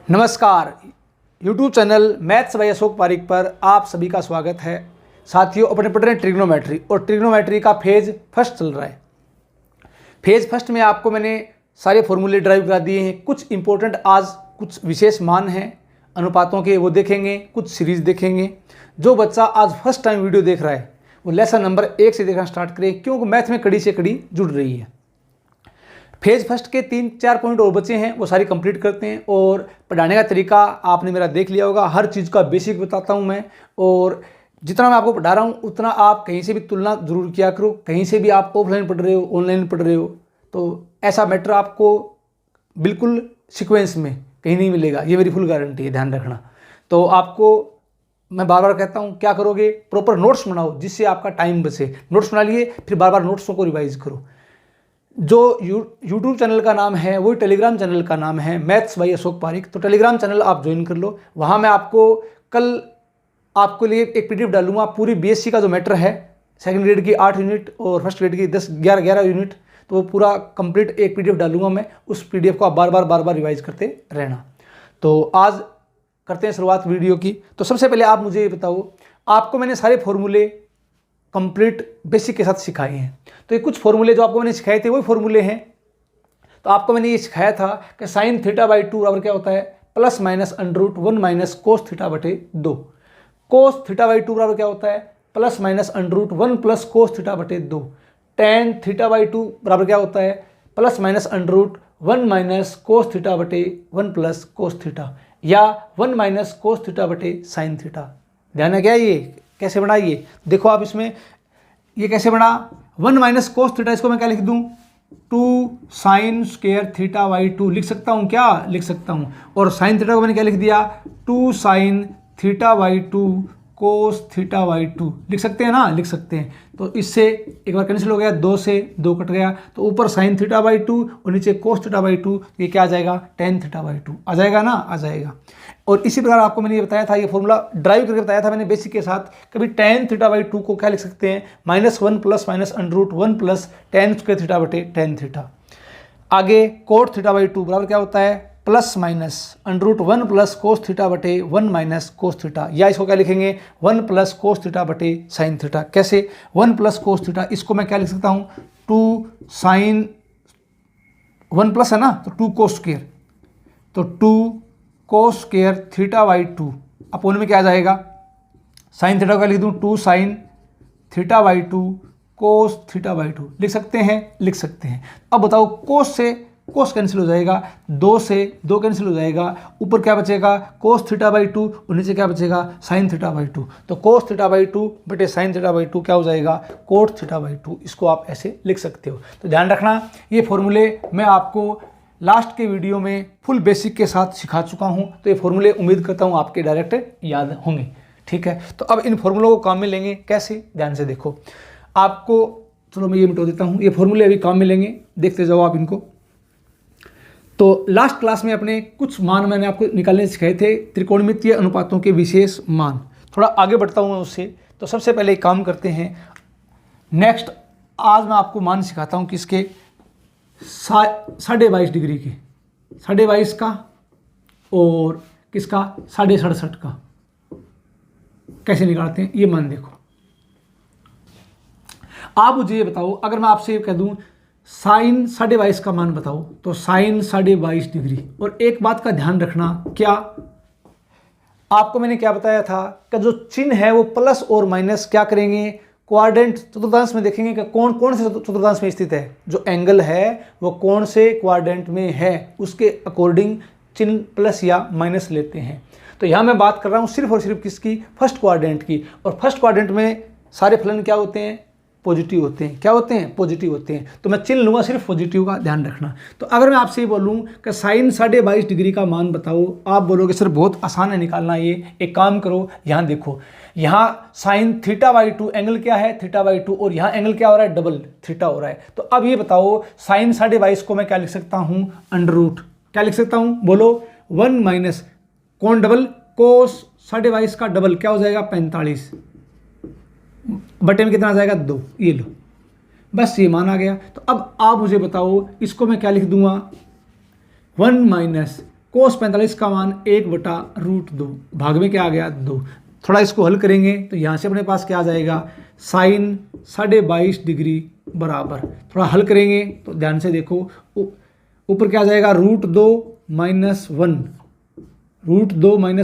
नमस्कार। YouTube channel maths by Ashok Parik पर आप सभी का स्वागत है। साथियों, अपने पढ़ रहे हैं ट्रिग्नोमेट्री और ट्रिग्नोमेट्री का फेज फर्स्ट चल रहा है। फेज फर्स्ट में आपको मैंने सारे फॉर्मूले ड्राइव करा दिए हैं। कुछ इंपॉर्टेंट आज कुछ विशेष मान हैं अनुपातों के, वो देखेंगे। कुछ सीरीज देखेंगे। जो बच्चा आज फर्स्ट टाइम वीडियो देख रहा है वो लेसन नंबर 1 से देखना स्टार्ट करें, क्योंकि मैथ में कड़ी से कड़ी जुड़ रही है। फेज फर्स्ट के 3-4 पॉइंट और बचे हैं, वो सारी कंप्लीट करते हैं। और पढ़ाने का तरीका आपने मेरा देख लिया होगा। हर चीज़ का बेसिक बताता हूं मैं, और जितना मैं आपको पढ़ा रहा हूं उतना आप कहीं से भी तुलना जरूर किया करो। कहीं से भी आप ऑफलाइन पढ़ रहे हो, ऑनलाइन पढ़ रहे हो, तो ऐसा मैटर आपको बिल्कुल सिक्वेंस में कहीं नहीं मिलेगा। ये मेरी फुल गारंटी है, ध्यान रखना। तो आपको मैं बार बार कहता हूँ, क्या करोगे, प्रॉपर नोट्स बनाओ जिससे आपका टाइम बचे। नोट्स बना लिए, फिर बार बार नोट्सों को रिवाइज करो। जो यूट्यूब चैनल का नाम है वही टेलीग्राम चैनल का नाम है, मैथ्स बाय अशोक पारिक। तो टेलीग्राम चैनल आप ज्वाइन कर लो। वहाँ मैं आपको कल आपके लिए एक पीडीएफ डालूंगा पूरी बीएससी का जो मैटर है, सेकंड ग्रेड की 8 यूनिट और फर्स्ट ग्रेड की 11 यूनिट, तो वो पूरा कंप्लीट एक पीडीएफ डालूंगा मैं। उस पीडीएफ को आप बार बार रिवाइज करते रहना। तो आज करते हैं शुरुआत वीडियो की। तो सबसे पहले आप मुझे ये बताओ, आपको मैंने सारे फॉर्मूले कंप्लीट बेसिक के साथ सिखाए हैं। तो ये कुछ फॉर्मूले जो आपको मैंने सिखाए थे वही फॉर्मूले हैं। तो आपको मैंने ये सिखाया था कि साइन थीटा बाई 2 बराबर क्या होता है, plus minus under root 1 minus cos theta बटे 2। कोस थीटा बाई 2 बराबर क्या होता है, plus minus under root 1 plus cos theta बटे 2। टेन थीटा बाई 2 बराबर क्या होता है, plus minus under root 1 minus cos theta बटे 1 प्लस कोस थीटा, या 1 माइनस कोस थीटा बटे साइन थीटा। ध्यान है क्या, ये कैसे बना, ये देखो आप इसमें ये कैसे बना। 1 माइनस कोस थीटा, इसको मैं क्या लिख दूं, 2 साइन स्क्वायर थीटा बाई 2 लिख सकता हूं, क्या लिख सकता हूं। और साइन थीटा को मैंने क्या लिख दिया, 2 sign theta by 2 cos theta by 2 लिख सकते हैं ना, लिख सकते हैं। तो इससे एक बार कैंसिल हो गया, 2 से 2 कट गया, तो ऊपर साइन थीटा बाई 2 और नीचे कोस थीटा बाई 2, ये क्या आ जाएगा, टेन थीटा बाई 2 आ जाएगा ना, आ जाएगा। और इसी प्रकार आपको मैंने ये बताया था, ये फॉर्मूला ड्राइव करके बताया था मैंने बेसिक के साथ। कभी टेन थीटा बाई 2 को क्या लिख सकते हैं, -1 plus minus under root 1 plus tan square theta बटे टेन थीटा। आगे कोट थीटा बाई 2 बराबर क्या होता है, plus minus under root 1 plus cos theta बटे 1 माइनस कोस थीटा, या इसको क्या लिखेंगे, 1 प्लस कोस थीटा बटे साइन थीटा। कैसे, 1 प्लस कोस थीटा, इसको मैं क्या लिख सकता हूँ, 2 साइन 1 प्लस है ना, तो 2 कोस स्क्वायर, तो 2 cos square theta by 2 upon में क्या आ जाएगा, साइन थीटा का लिख दूँ 2 sign theta by 2 cos theta by 2 लिख सकते हैं, लिख सकते हैं। अब बताओ, कोस से कोस कैंसिल हो जाएगा, 2 से 2 कैंसिल हो जाएगा, ऊपर क्या बचेगा, कोस थीटा बाई 2 और नीचे क्या बचेगा, साइन थीटा बाई 2। तो कोस थीटा बाई 2 बटे साइन थीटा बाई 2 क्या हो जाएगा, कोट थीटा बाई 2। इसको आप ऐसे लिख सकते हो। तो ध्यान रखना, ये फॉर्मूले मैं आपको लास्ट के वीडियो में फुल बेसिक के साथ सिखा चुका हूं। तो ये फॉर्मूले उम्मीद करता हूं आपके डायरेक्ट याद होंगे। ठीक है, तो अब इन फॉर्मूलों को काम में लेंगे कैसे, ध्यान से देखो। आपको चलो मैं ये मिटा देता हूं, ये फॉर्मूले अभी काम में लेंगे, देखते जाओ आप इनको। तो लास्ट क्लास में अपने कुछ मान मैंने आपको निकालने सिखाए थे, त्रिकोणमितीय अनुपातों के विशेष मान। थोड़ा आगे बढ़ता हूँ मैं उससे। तो सबसे पहले एक काम करते हैं, नेक्स्ट आज मैं आपको मान सिखाता हूँ किसके, 22.5 डिग्री के, 22.5 का और किसका, 67.5 का। कैसे निकालते हैं ये मान देखो। आप मुझे ये बताओ, अगर मैं आपसे ये कह दूं साइन 22.5 का मान बताओ, तो साइन 22.5 डिग्री। और एक बात का ध्यान रखना, क्या आपको मैंने क्या बताया था कि जो चिन्ह है वो प्लस और माइनस क्या करेंगे, क्वाड्रेंट चतुर्थांश में देखेंगे कि कौन से चतुर्थांश में स्थित है। जो एंगल है वो कौन से क्वाड्रेंट में है, उसके अकॉर्डिंग चिन्ह प्लस या माइनस लेते हैं। तो यहाँ मैं बात कर रहा हूँ सिर्फ और सिर्फ किसकी, फर्स्ट क्वाड्रेंट की। और फर्स्ट क्वाड्रेंट में सारे फलन क्या होते हैं, पॉजिटिव होते हैं। क्या होते हैं, पॉजिटिव होते हैं। तो मैं चिन्ह लूँगा सिर्फ पॉजिटिव का, ध्यान रखना। तो अगर मैं आपसे ये बोलूँ कि साइन 22.5 डिग्री का मान बताओ, आप बोलोगे सर बहुत आसान है निकालना ये। एक काम करो, यहाँ देखो, यहाँ साइन थीटा बाई 2 एंगल क्या है, थीटा बाई 2, और यहाँ एंगल क्या हो रहा है, डबल थीटा हो रहा है। तो अब ये बताओ, साइन 22.5 को मैं क्या लिख सकता हूँ, अंडर रूट क्या लिख सकता हूँ, बोलो 1 माइनस कौन डबल, कोस 22.5 का डबल क्या हो जाएगा, 45 बटे में कितना आ जाएगा, 2। ये लो, बस ये मान आ गया। तो अब आप मुझे बताओ, इसको मैं क्या लिख दूंगा, 1 माइनस कोस 45 का मान 1/√2 भाग में क्या आ गया 2। थोड़ा इसको हल करेंगे तो यहाँ से अपने पास क्या आ जाएगा साइन 22.5 डिग्री बराबर, थोड़ा हल करेंगे तो ध्यान से देखो ऊपर क्या आ जाएगा √2 -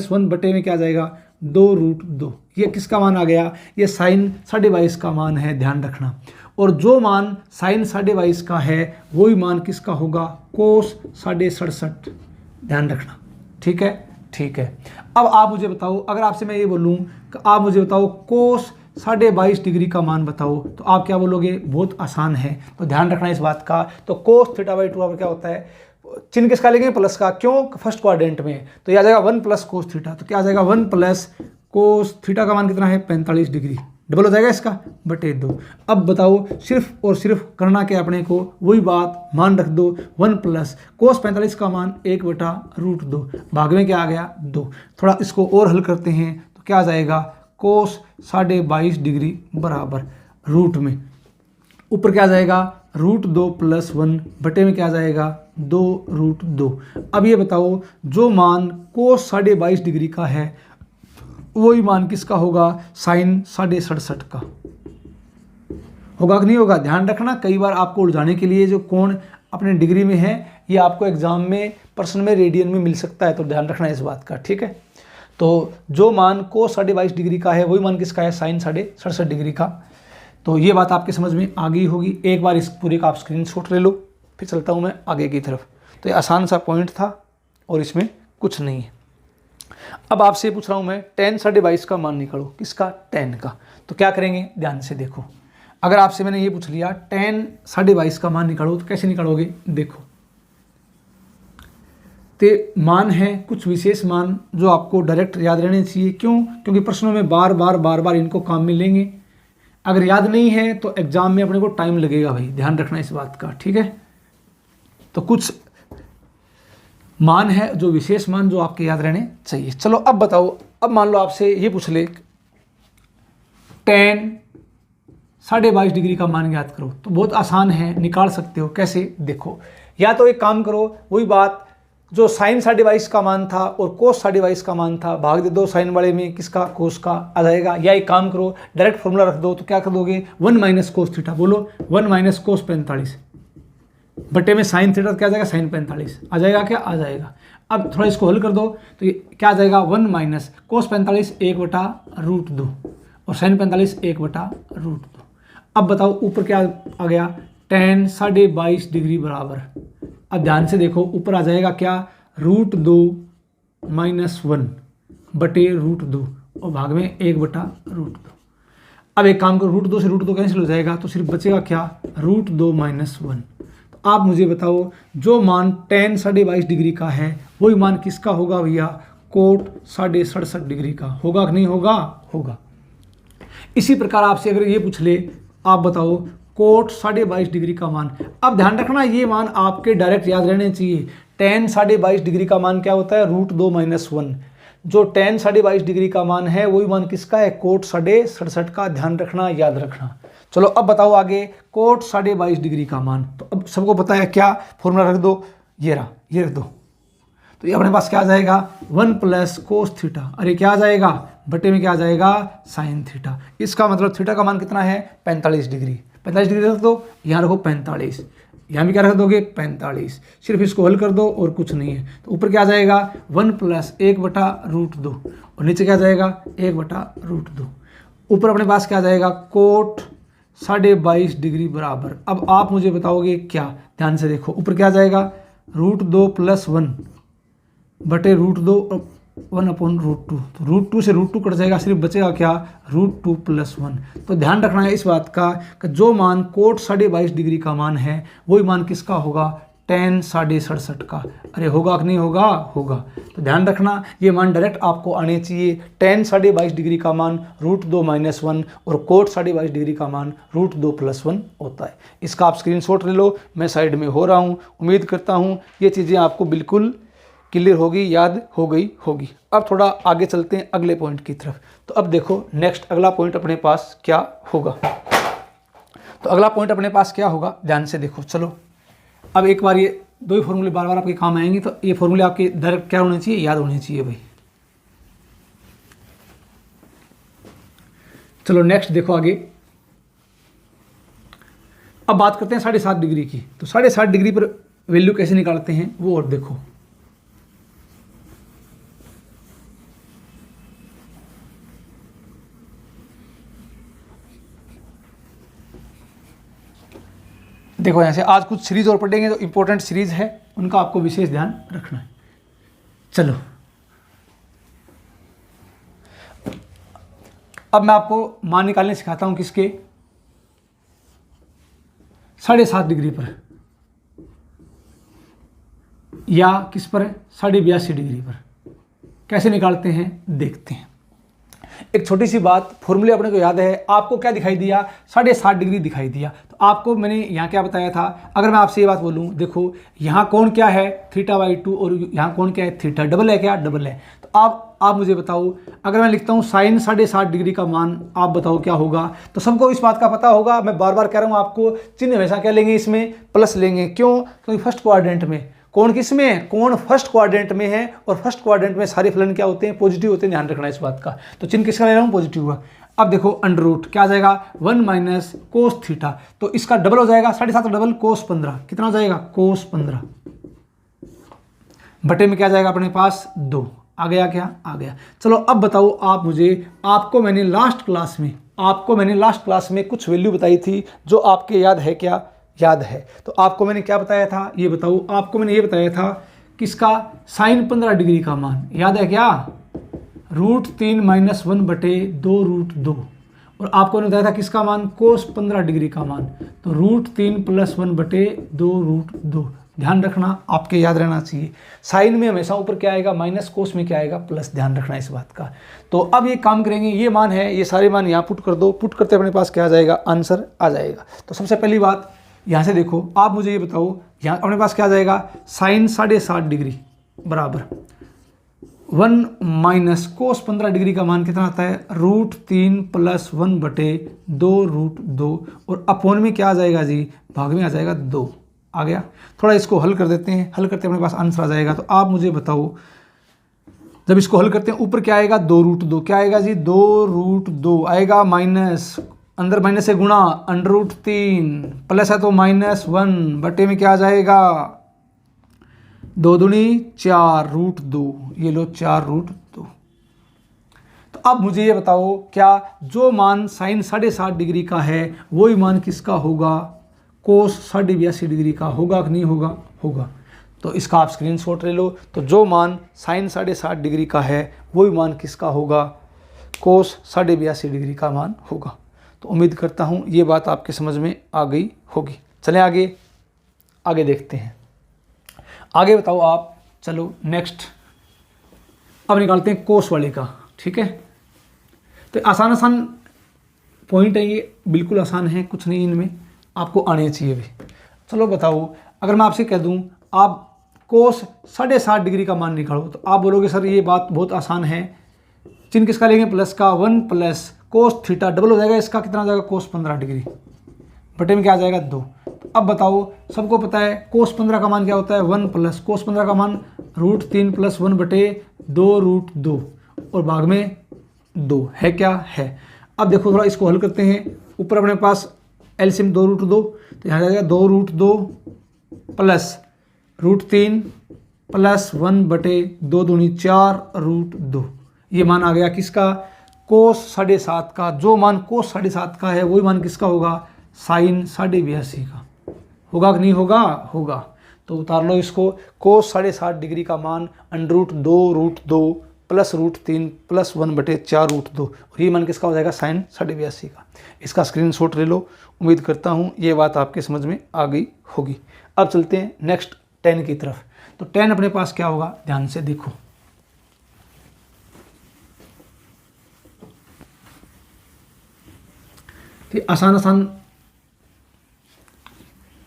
1 बटे में क्या आ जाएगा 2√2। ये किसका मान आ गया, ये साइन 22.5 का मान है, ध्यान रखना। और जो मान साइन 22.5 का है वही मान किसका होगा कोस 67.5, ध्यान रखना। ठीक है, ठीक है। अब आप मुझे बताओ, अगर आपसे मैं ये बोलूँ कि आप मुझे बताओ कोस 22.5 डिग्री का मान बताओ, तो आप क्या बोलोगे, बहुत आसान है, तो ध्यान रखना इस बात का। तो कोस θ/2 क्या होता है, चिन्ह किसका लेंगे प्लस का, क्यों, फर्स्ट क्वाड्रेंट में, तो यह आ जाएगा 1 + कोस θ, तो क्या आ जाएगा 1 + कोस θ का मान कितना है 45 डिग्री, डबल हो जाएगा इसका बटे 2। अब बताओ सिर्फ और सिर्फ करना क्या अपने को, वही बात मान रख दो 1 + कोस 45 का मान 1/√2 भाग में क्या आ गया 2। थोड़ा इसको और हल करते हैं तो क्या आ जाएगा कोस 22.5 डिग्री बराबर रूट में ऊपर क्या आ जाएगा √2 + 1 बटे में क्या आ जाएगा 2√2। अब ये बताओ जो मान कोस 22.5 डिग्री का है वही मान किसका होगा साइन 67.5 का होगा कि नहीं होगा। ध्यान रखना, कई बार आपको उलझाने के लिए जो कोण अपने डिग्री में है ये आपको एग्जाम में प्रश्न में रेडियन में मिल सकता है, तो ध्यान रखना इस बात का। ठीक है, तो जो मान कोस 22.5 डिग्री का है वही मान किसका है साइन 67.5 डिग्री का। तो ये बात आपके समझ में आ गई होगी। एक बार इस पूरे का आप स्क्रीनशॉट ले लो, फिर चलता हूँ मैं आगे की तरफ। तो ये आसान सा पॉइंट था और इसमें कुछ नहीं है। अब आपसे पूछ रहा हूँ मैं tan 22.5 का मान निकालो, किसका tan का। तो क्या करेंगे ध्यान से देखो, अगर आपसे मैंने ये पूछ लिया tan 22.5 का मान निकालो तो कैसे निकालोगे, देखो तो मान है कुछ विशेष मान जो आपको डायरेक्ट याद रहने चाहिए। क्यों, क्योंकि प्रश्नों में बार बार इनको काम में लेंगे। अगर याद नहीं है तो एग्जाम में अपने को टाइम लगेगा भाई, ध्यान रखना इस बात का। ठीक है, तो कुछ मान है जो विशेष मान जो आपके याद रहने चाहिए। चलो अब बताओ, अब मान लो आपसे ये पूछ ले tan 22.5 डिग्री का मान ज्ञात करो, तो बहुत आसान है, निकाल सकते हो। कैसे, देखो या तो एक काम करो, वही बात जो साइन 22.5 का मान था और कोस 22.5 का मान था भाग दे दो साइन वाले में किसका कोस का आ जाएगा। या एक काम करो डायरेक्ट फॉर्मूला रख दो, तो क्या कर दोगे 1 - कोस थीटा, बोलो 1 - कोस 45 बटे में साइन थीटा क्या आ जाएगा साइन 45 आ जाएगा, क्या आ जाएगा। अब थोड़ा इसको हल कर दो तो ये क्या आ जाएगा 1 - कोस 45 1/√2 और साइन 45 1/√2। अब बताओ ऊपर क्या आ गया tan 22.5 डिग्री बराबर, अब ध्यान से देखो ऊपर आ जाएगा क्या √2 - 1 बटे √2 और भाग में 1/√2। अब एक काम करो √2 से √2 कैंसिल हो जाएगा तो सिर्फ बचेगा क्या √2 - 1। तो आप मुझे बताओ जो मान tan 22.5 डिग्री का है वही मान किसका होगा भैया कोट 67.5 डिग्री का होगा कि नहीं होगा, होगा। इसी प्रकार आपसे अगर ये पूछ ले आप बताओ कोट 22.5 डिग्री का मान, अब ध्यान रखना ये मान आपके डायरेक्ट याद रहने चाहिए। tan 22.5 डिग्री का मान क्या होता है √2 - 1, जो tan 22.5 डिग्री का मान है वही मान किसका है कोट 67.5 का, ध्यान रखना याद रखना। चलो अब बताओ आगे कोट 22.5 डिग्री का मान, तो अब सबको पता है क्या फॉर्मूला रख दो, ये रहा, ये रख दो, तो ये अपने पास क्या आ जाएगा 1 + कोस थीटा, अरे क्या आ जाएगा बटे में क्या आ जाएगा साइन थीटा। इसका मतलब थीटा का मान कितना है 45 डिग्री, 45 डिग्री रख दो, यहाँ रखो 45, यहाँ भी क्या रख दोगे 45, सिर्फ इसको हल कर दो और कुछ नहीं है। तो ऊपर क्या आ जाएगा 1 + 1/√2 और नीचे क्या आ जाएगा 1/√2। ऊपर अपने पास क्या आ जाएगा कोट 22.5 डिग्री बराबर। अब आप मुझे बताओगे क्या, ध्यान से देखो ऊपर क्या आ जाएगा √2 + 1 बटे √2 1/√2, तो √2 से √2 कट जाएगा, सिर्फ बचेगा क्या √2 + 1। तो ध्यान रखना है इस बात का कि जो मान कोट 22.5 डिग्री का मान है वही मान किसका होगा tan 67.5 का, अरे होगा कि नहीं होगा, होगा। तो ध्यान रखना ये मान डायरेक्ट आपको आने चाहिए। tan 22.5 डिग्री का मान √2 - 1 और कोट 22.5 डिग्री का मान √2 + 1 होता है। इसका आप स्क्रीनशॉट ले लो, मैं साइड में हो रहा हूँ। उम्मीद करता हूँ ये चीज़ें आपको बिल्कुल क्लियर होगी, याद हो गई होगी। अब थोड़ा आगे चलते हैं अगले पॉइंट की तरफ। तो अब देखो नेक्स्ट अगला पॉइंट अपने पास क्या होगा, तो अगला पॉइंट अपने पास क्या होगा ध्यान से देखो। चलो अब एक बार ये दो ही फॉर्मूले बार बार आपके काम आएंगे, तो ये फॉर्मूले आपके डायरेक्ट क्या होने चाहिए, याद होने चाहिए भाई। चलो नेक्स्ट देखो आगे। अब बात करते हैं 7.5 डिग्री की। तो 7.5 डिग्री पर वैल्यू कैसे निकालते हैं वो और देखो। देखो यहाँ से आज कुछ सीरीज और पढ़ेंगे, तो इंपॉर्टेंट सीरीज है, उनका आपको विशेष ध्यान रखना है। चलो अब मैं आपको मान निकालने सिखाता हूं किसके, 7.5 डिग्री पर, या किस पर, 82.5 डिग्री पर। कैसे निकालते हैं देखते हैं। एक छोटी सी बात, फॉर्मूले अपने को याद है। आपको क्या दिखाई दिया, 7.5 डिग्री दिखाई दिया। तो आपको मैंने यहाँ क्या बताया था, अगर मैं आपसे ये बात बोलूँ, देखो यहाँ कोण क्या है, θ/2, और यहाँ कोण क्या है, थीटा। डबल है क्या, डबल है। तो आप मुझे बताओ, अगर मैं लिखता हूँ साइन 7.5 डिग्री का मान, आप बताओ क्या होगा। तो सबको इस बात का पता होगा, मैं बार बार कह रहा हूँ आपको, चिन्ह हमेशा क्या लेंगे, इसमें प्लस लेंगे। क्यों, क्योंकि फर्स्ट क्वाड्रेंट में कोण किस में है, कोण फर्स्ट क्वाड्रेंट में है, और फर्स्ट क्वाड्रेंट में सारे फलन क्या होते हैं, पॉजिटिव होते हैं। ध्यान रखना इस बात का। तो चिन्ह किसका ले रहा हूँ, पॉजिटिव का। अब देखो अंडर रूट क्या आ जाएगा, 1 माइनस कोस थीटा। तो इसका डबल हो जाएगा, 7.5 डबल कोस 15, कितना हो जाएगा, कोस 15 बटे में क्या जाएगा अपने पास 2। आ गया क्या, आ गया। चलो अब बताओ आप मुझे, आपको मैंने लास्ट क्लास में कुछ वैल्यू बताई थी, जो आपके याद है क्या, याद है। तो आपको मैंने क्या बताया था, ये बताओ। आपको मैंने ये बताया था किसका, साइन 15 डिग्री का मान, याद है क्या, √3 - 1 बटे 2 √2। और आपको मैंने बताया था किसका मान, कोस 15 डिग्री का मान, तो √3 + 1 बटे 2 √2। ध्यान रखना, आपके याद रहना चाहिए। साइन में हमेशा ऊपर क्या आएगा, माइनस, कोस में क्या आएगा, प्लस। ध्यान रखना इस बात का। तो अब ये काम करेंगे, ये मान है, ये सारे मान यहाँ पुट कर दो। पुट करते अपने पास क्या आ जाएगा, आंसर आ जाएगा। तो सबसे पहली बात यहाँ से देखो, आप मुझे ये बताओ, यहाँ अपने पास क्या आ जाएगा, साइन 7.5 डिग्री बराबर 1 माइनस कोस 15 डिग्री का मान कितना आता है, √3 + 1 बटे 2 √2। और अपोन में क्या आ जाएगा जी, भाग में आ जाएगा 2। आ गया। थोड़ा इसको हल कर देते हैं, हल करते अपने पास आंसर आ जाएगा। तो आप मुझे बताओ, जब इसको हल करते हैं ऊपर क्या आएगा, 2 √2, क्या आएगा जी, 2 √2 आएगा, माइनस, अंदर माइनस से गुणा, √3 प्लस है तो -1 बटे में क्या आ जाएगा, 2 दूनी 4 √2। ये लो 4 √2। तो अब मुझे ये बताओ, क्या जो मान साइन 7.5 डिग्री का है वही मान किसका होगा, कोस 82 डिग्री का होगा कि नहीं होगा, होगा। तो इसका आप स्क्रीनशॉट ले लो। तो जो मान साइन 7.5 डिग्री का है वही मान किसका होगा, कोस 82 डिग्री का मान होगा। तो उम्मीद करता हूँ ये बात आपके समझ में आ गई होगी। चलें आगे देखते हैं। आगे बताओ आप, चलो नेक्स्ट अब निकालते हैं कोस वाले का, ठीक है। तो आसान पॉइंट है ये, बिल्कुल आसान है, कुछ नहीं इनमें आपको आने चाहिए भी। चलो बताओ, अगर मैं आपसे कह दूं आप कोस 7.5 डिग्री का मान निकालो, तो आप बोलोगे सर ये बात बहुत आसान है। चिन्ह किसका लेंगे, प्लस का, 1 प्लस कोस थीटा, डबल हो जाएगा, इसका कितना हो जाएगा, कोस 15 डिग्री बटे में क्या आ जाएगा, 2। तो अब बताओ, सबको पता है कोस 15 का मान क्या होता है, 1 प्लस कोस 15 का मान √3 + 1 बटे 2 √2, और भाग में 2 है क्या, है। अब देखो थोड़ा इसको हल करते हैं। ऊपर अपने पास एलसीएम 2 √2, तो यहाँ जाएगा 2 √2 प्लस √3 + 1 बटे 2 दूनी 4 √2। ये मान आ गया किसका, कोस 7.5 का। जो मान कोस 7.5 का है वही मान किसका होगा, साइन 82 का। होगा कि नहीं होगा, होगा। तो उतार लो इसको, कोस 7.5 डिग्री का मान √2 √2 प्लस √3 + 1 बटे 4 √2, और ये मान किसका हो जाएगा, साइन 82 का। इसका स्क्रीनशॉट ले लो। उम्मीद करता हूँ ये बात आपके समझ में आ गई होगी। अब चलते हैं नेक्स्ट 10 की तरफ। तो 10 अपने पास क्या होगा, ध्यान से देखो। तो आसान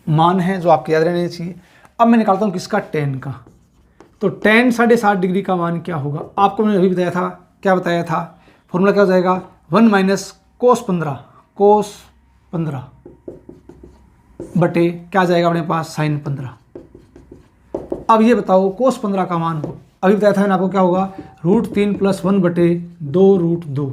मान है जो आपके याद रहने चाहिए। अब मैं निकालता हूँ किसका, 10 का। तो 10 7.5 डिग्री का मान क्या होगा, आपको मैंने अभी बताया था, क्या बताया था, फॉर्मूला क्या हो जाएगा, 1 माइनस कोस 15 बटे क्या आ जाएगा अपने पास, साइन 15। अब ये बताओ कोस 15 का मान हो, अभी बताया था मैंने आपको, क्या होगा, √3 + 1/2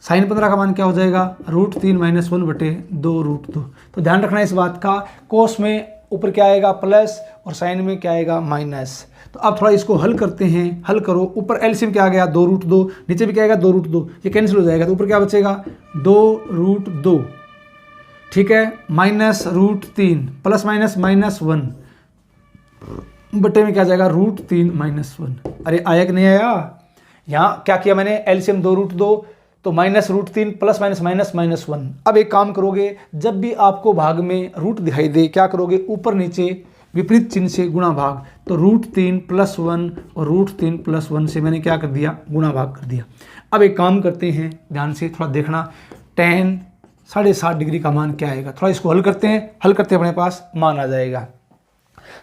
साइन 15 का मान क्या हो जाएगा, √3 - 1/2 तो ध्यान रखना इस बात का, कोस में ऊपर क्या आएगा प्लस और साइन में क्या आएगा माइनस। तो अब थोड़ा इसको हल करते हैं, हल करो। ऊपर एलसीएम क्या आ गया 2√2, नीचे भी क्या आएगा 2√2, ये कैंसिल हो जाएगा तो ऊपर क्या बचेगा 2√2, ठीक है, -√3 प्लस माइनस -1 बटे में क्या जाएगा √3 - 1। अरे आया कि नहीं आया, यहाँ क्या किया मैंने, एलसीएम 2√2 तो -√3 प्लस माइनस -1। अब एक काम करोगे, जब भी आपको भाग में रूट दिखाई दे क्या करोगे, ऊपर नीचे विपरीत चिन्ह से गुणा भाग, तो √3 + 1 और √3 + 1 से मैंने क्या कर दिया, गुणा भाग कर दिया। अब एक काम करते हैं, ध्यान से थोड़ा देखना, tan 7.5 डिग्री का मान क्या आएगा, थोड़ा इसको हल करते हैं, हल करते अपने पास मान आ जाएगा।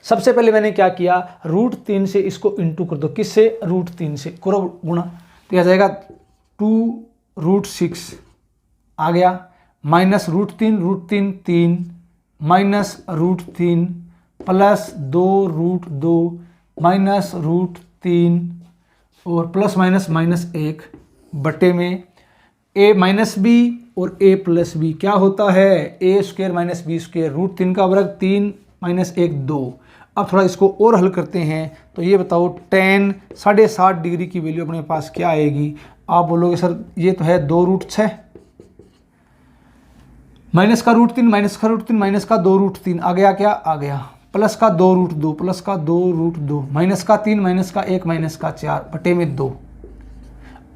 सबसे पहले मैंने क्या किया, √3 से इसको इंटू कर दो, किससे, √3 से करो गुणा, तो आ जाएगा 2√6 आ गया, -√3 √3 3 -√3 प्लस 2√2 -√3 और प्लस माइनस -1 बटे में a - b और a + b क्या होता है, a² - b², √3 का वर्ग 3 - 1 2। अब थोड़ा इसको और हल करते हैं, तो ये बताओ tan 7.5 डिग्री की वैल्यू अपने पास क्या आएगी। आप बोलोगे सर ये तो है 2√6 माइनस का √3 माइनस का √3 माइनस का 2√3 आ गया, क्या आ गया, प्लस का 2√2 प्लस का 2√2 माइनस का 3 माइनस का 1 माइनस का 4 बटे में 2।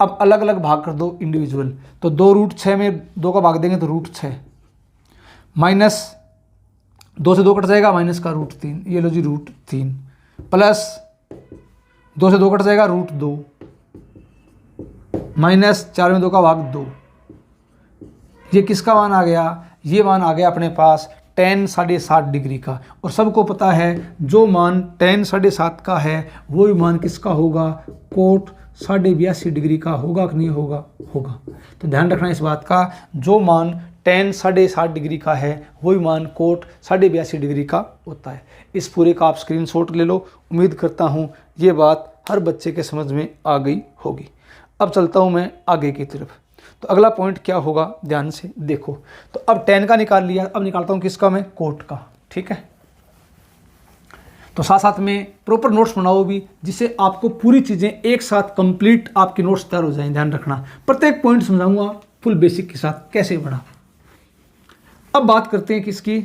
अब अलग अलग भाग कर दो इंडिविजुअल, तो 2√6 में 2 का भाग देंगे तो √6 माइनस 2 से 2 कट जाएगा, माइनस का √3, ये लो जी √3 प्लस 2 से 2 कट जाएगा √2 माइनस 4 में 2 का भाग 2। ये किसका मान आ गया, ये मान आ गया अपने पास tan 7.5 डिग्री का। और सबको पता है जो मान tan 7.5 का है वही मान किसका होगा, कोट 82.5 डिग्री का होगा कि नहीं होगा, होगा। तो ध्यान रखना इस बात का, जो मान tan 7.5 डिग्री का है वही मान कोट 82.5 डिग्री का होता है। इस पूरे का आप स्क्रीनशॉट ले लो। उम्मीद करता हूँ ये बात हर बच्चे के समझ में आ गई होगी। अब चलता हूँ मैं आगे की तरफ। तो अगला पॉइंट क्या होगा, ध्यान से देखो। तो अब tan का निकाल लिया, अब निकालता हूँ किसका, मैं कोट का, ठीक है। तो साथ साथ में प्रॉपर नोट्स बनाओ भी, जिससे आपको पूरी चीज़ें एक साथ कंप्लीट आपके नोट्स तैयार हो जाएं। ध्यान रखना, प्रत्येक पॉइंट समझाऊंगा फुल बेसिक के साथ कैसे बना। अब बात करते हैं किसकी,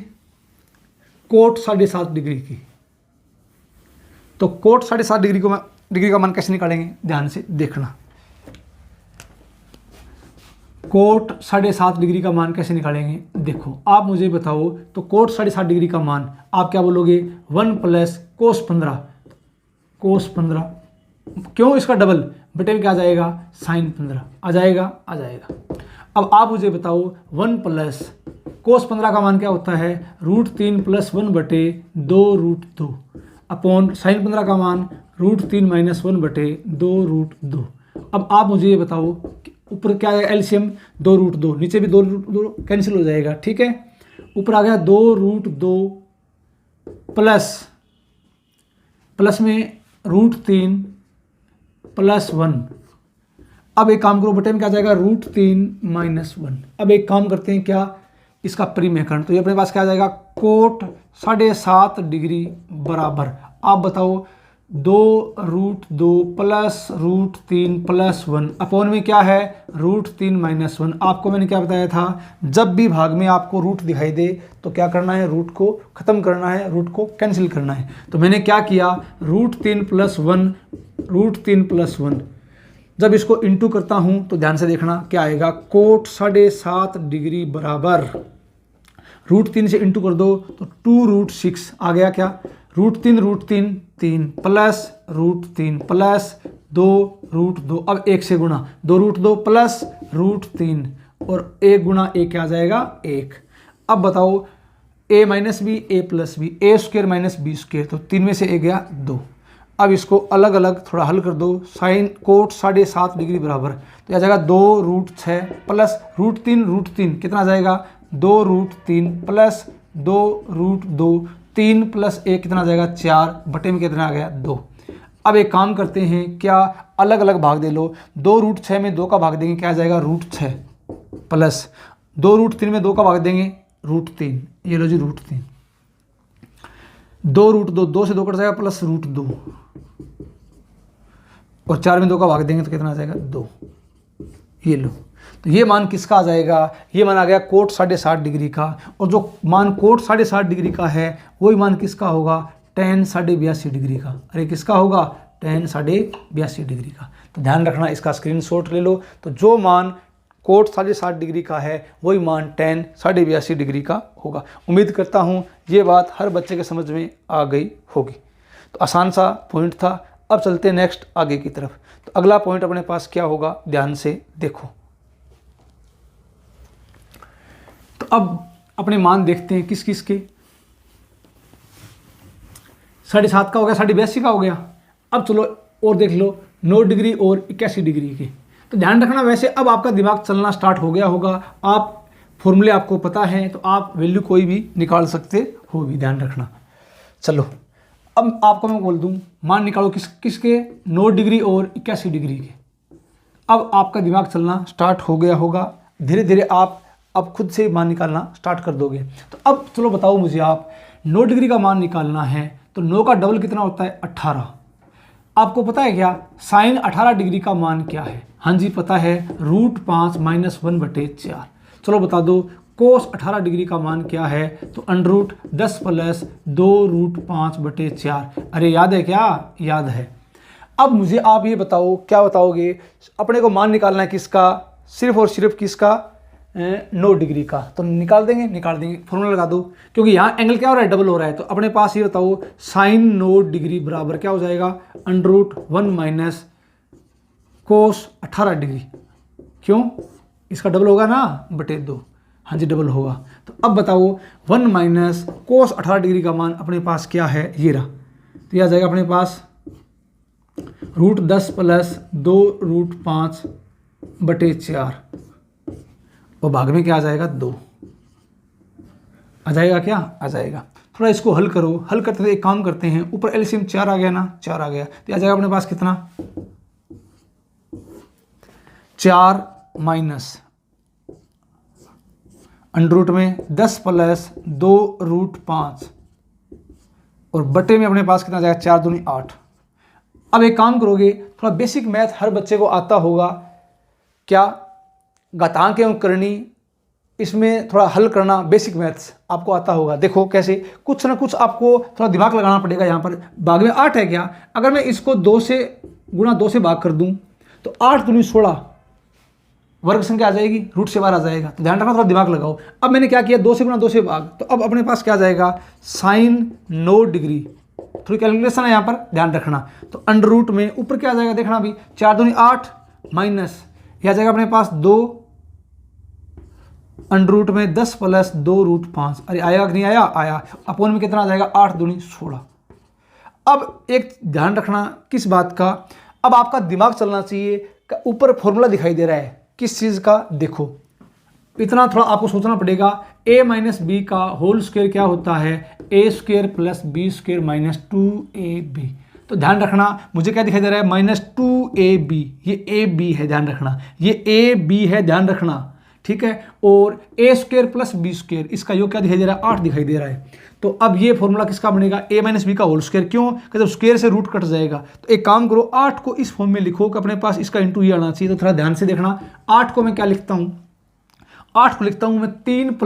कोट 7.5 डिग्री की। तो कोट 7.5 डिग्री का मान कैसे निकालेंगे, ध्यान से देखना। कोट 7.5 डिग्री का मान कैसे निकालेंगे, देखो आप मुझे बताओ। तो कोट 7.5 डिग्री का मान आप क्या बोलोगे, 1 + कोस 15, कोस 15 क्यों, इसका डबल बटे में क्या आ जाएगा, साइन 15 आ जाएगा, आ जाएगा। अब आप मुझे बताओ 1 + कोस 15 का मान क्या होता है, √3 + 1/2 अपॉन साइन 15 का मान √3 - 1/2। अब आप मुझे ये बताओ, ऊपर क्या है एलसीएम 2√2, नीचे भी 2√2 कैंसिल हो जाएगा, ठीक है। ऊपर आ गया 2√2 प्लस में √3 + 1। अब एक काम करो, बटे में क्या जाएगा √3 - 1। अब एक काम करते हैं क्या, इसका परिमेयकरण। तो ये अपने पास क्या आ जाएगा, कोट 7.5 डिग्री बराबर, आप बताओ 2√2 प्लस √3 + 1 अपॉन में क्या है √3 - 1। आपको मैंने क्या बताया था, जब भी भाग में आपको रूट दिखाई दे तो क्या करना है, रूट को खत्म करना है, रूट को कैंसिल करना है। तो मैंने क्या किया, √3 + 1 जब इसको इंटू करता हूं तो ध्यान से देखना क्या आएगा, कोट 7.5 डिग्री बराबर √3 से इंटू कर दो तो 2√6 आ गया, क्या √3 3 प्लस √3 प्लस 2√2। अब 1 से गुणा, 2√2 प्लस √3 और 1 गुणा 1 क्या आ जाएगा 1। अब बताओ a - b a + b, a² - b², तो 3 में से 1 गया 2। अब इसको अलग अलग थोड़ा हल कर दो, साइन कोट 7.5 डिग्री बराबर, तो आ जाएगा 2√6 प्लस √3 कितना आ जाएगा 2√3 प्लस 2√2 3 प्लस 1 कितना आ जाएगा 4, बटे में कितना आ गया 2। अब एक काम करते हैं, क्या अलग अलग भाग दे लो। 2√6 में 2 का भाग देंगे, क्या आ जाएगा √6 प्लस 2√3 में 2 का भाग देंगे √3, ये लो जी √3। 2√2, 2 से 2 कट जाएगा प्लस √2, और 4 में 2 का भाग देंगे तो कितना आ जाएगा 2, ये लो। तो ये मान किसका आ जाएगा, ये मान आ गया कोट 60.5 डिग्री का, और जो मान कोट 60.5 डिग्री का है वही मान किसका होगा, tan 82.5 डिग्री का। अरे किसका होगा, tan 82.5 डिग्री का। तो ध्यान रखना, इसका स्क्रीनशॉट ले लो। तो जो मान कोट 60.5 डिग्री का है वही मान tan 82.5 डिग्री का होगा। उम्मीद करता हूँ ये बात हर बच्चे के समझ में आ गई होगी। तो आसान सा पॉइंट था। अब चलते हैं नेक्स्ट आगे की तरफ। तो अगला पॉइंट अपने पास क्या होगा, ध्यान से देखो। तो अब अपने मान देखते हैं किस किस के। 7.5 का हो गया, 82 का हो गया। अब चलो और देख लो 9 डिग्री और 81 डिग्री के। तो ध्यान रखना, वैसे अब आपका दिमाग चलना स्टार्ट हो गया होगा, आप फॉर्मूले आपको पता है तो आप वैल्यू कोई भी निकाल सकते हो भी, ध्यान रखना। चलो अब आपको मैं बोल दूं मान निकालो किसके, 9 डिग्री और 81 डिग्री के। अब आपका दिमाग चलना स्टार्ट हो गया होगा, धीरे धीरे आप अब खुद से मान निकालना स्टार्ट कर दोगे। तो अब चलो बताओ मुझे आप, 9 डिग्री का मान निकालना है तो 9 का डबल कितना होता है 18। आपको पता है क्या साइन 18 डिग्री का मान क्या है, हाँ जी पता है, √5 - 1/4। चलो बता दो कोस 18 डिग्री का मान क्या है, तो √10 + 2√5/4। अरे याद है क्या, याद है। अब मुझे आप ये बताओ, क्या बताओगे, अपने को मान निकालना है किसका, सिर्फ और सिर्फ किसका, 9 डिग्री का। तो निकाल देंगे फॉर्मूला लगा दो, क्योंकि यहाँ एंगल क्या हो रहा है, डबल हो रहा है। तो अपने पास ये बताओ साइन 9 डिग्री बराबर क्या हो जाएगा, √1 - कोस 18 डिग्री। क्यों, इसका डबल होगा ना, बटे 2। हाँ जी डबल होगा। तो अब बताओ 1 - कोस 18 डिग्री का मान अपने पास क्या है, ये रहा। तो यह आ जाएगा अपने पास √10 + 2√5/4, और भाग में क्या आ जाएगा 2 आ जाएगा, क्या आ जाएगा। थोड़ा इसको हल करो, हल करते हुए एक काम करते हैं, ऊपर एलसीएम 4 आ गया ना, 4 आ गया। तो आ जाएगा अपने पास कितना, 4 माइनस √ में 10 + 2√5, और बटे में अपने पास कितना आ जाएगा 4 दूनी 8। अब एक काम करोगे, थोड़ा बेसिक मैथ हर बच्चे को आता होगा, क्या घातांक एवं करनी, इसमें थोड़ा हल करना, बेसिक मैथ्स आपको आता होगा। देखो कैसे, कुछ ना कुछ आपको थोड़ा दिमाग लगाना पड़ेगा। यहाँ पर भाग में 8 है क्या, अगर मैं इसको 2 से भाग कर दूं तो 8 दूनी 16 वर्ग संख्या आ जाएगी, रूट से बाहर आ जाएगा। तो ध्यान रखना, थोड़ा दिमाग लगाओ। अब मैंने क्या किया, 2 से भाग, तो अब अपने पास क्या आ जाएगा, साइन 9 डिग्री। थोड़ी कैलकुलेशन है यहाँ पर, ध्यान रखना। तो √ में ऊपर क्या आ जाएगा, देखना अभी, 4 दूनी 8 माइनस यह आ जाएगा अपने पास 2 √ में 10 + 2√5। अरे आया कि नहीं आया, आया। अपॉन में कितना आ जाएगा, 8 दूनी 16। अब एक ध्यान रखना किस बात का, अब आपका दिमाग चलना चाहिए। ऊपर फॉर्मूला दिखाई दे रहा है किस चीज़ का, देखो इतना थोड़ा आपको सोचना पड़ेगा। a - b का होल स्क्वायर क्या होता है, a² + b² - 2ab। तो ध्यान रखना, मुझे क्या दिखाई दे रहा है, -2ab, ये ab है, ध्यान रखना, ये ab है, ध्यान रखना, ठीक है। और a² + b², इसका योग क्या दिखाई दे रहा है, 8 दिखाई दे रहा है। तो अब ये फॉर्मूला किसका बनेगा, a - b का होल स्क्वायर। क्यों, कि जब स्क्वायर से रूट कट जाएगा। तो एक काम करो, 8 को इस फॉर्म में लिखो कि अपने पास इसका इंटू ये आना चाहिए। तो थोड़ा ध्यान से देखना, 8 को मैं क्या लिखता हूँ, 8 को लिखता हूँ मैं 3 +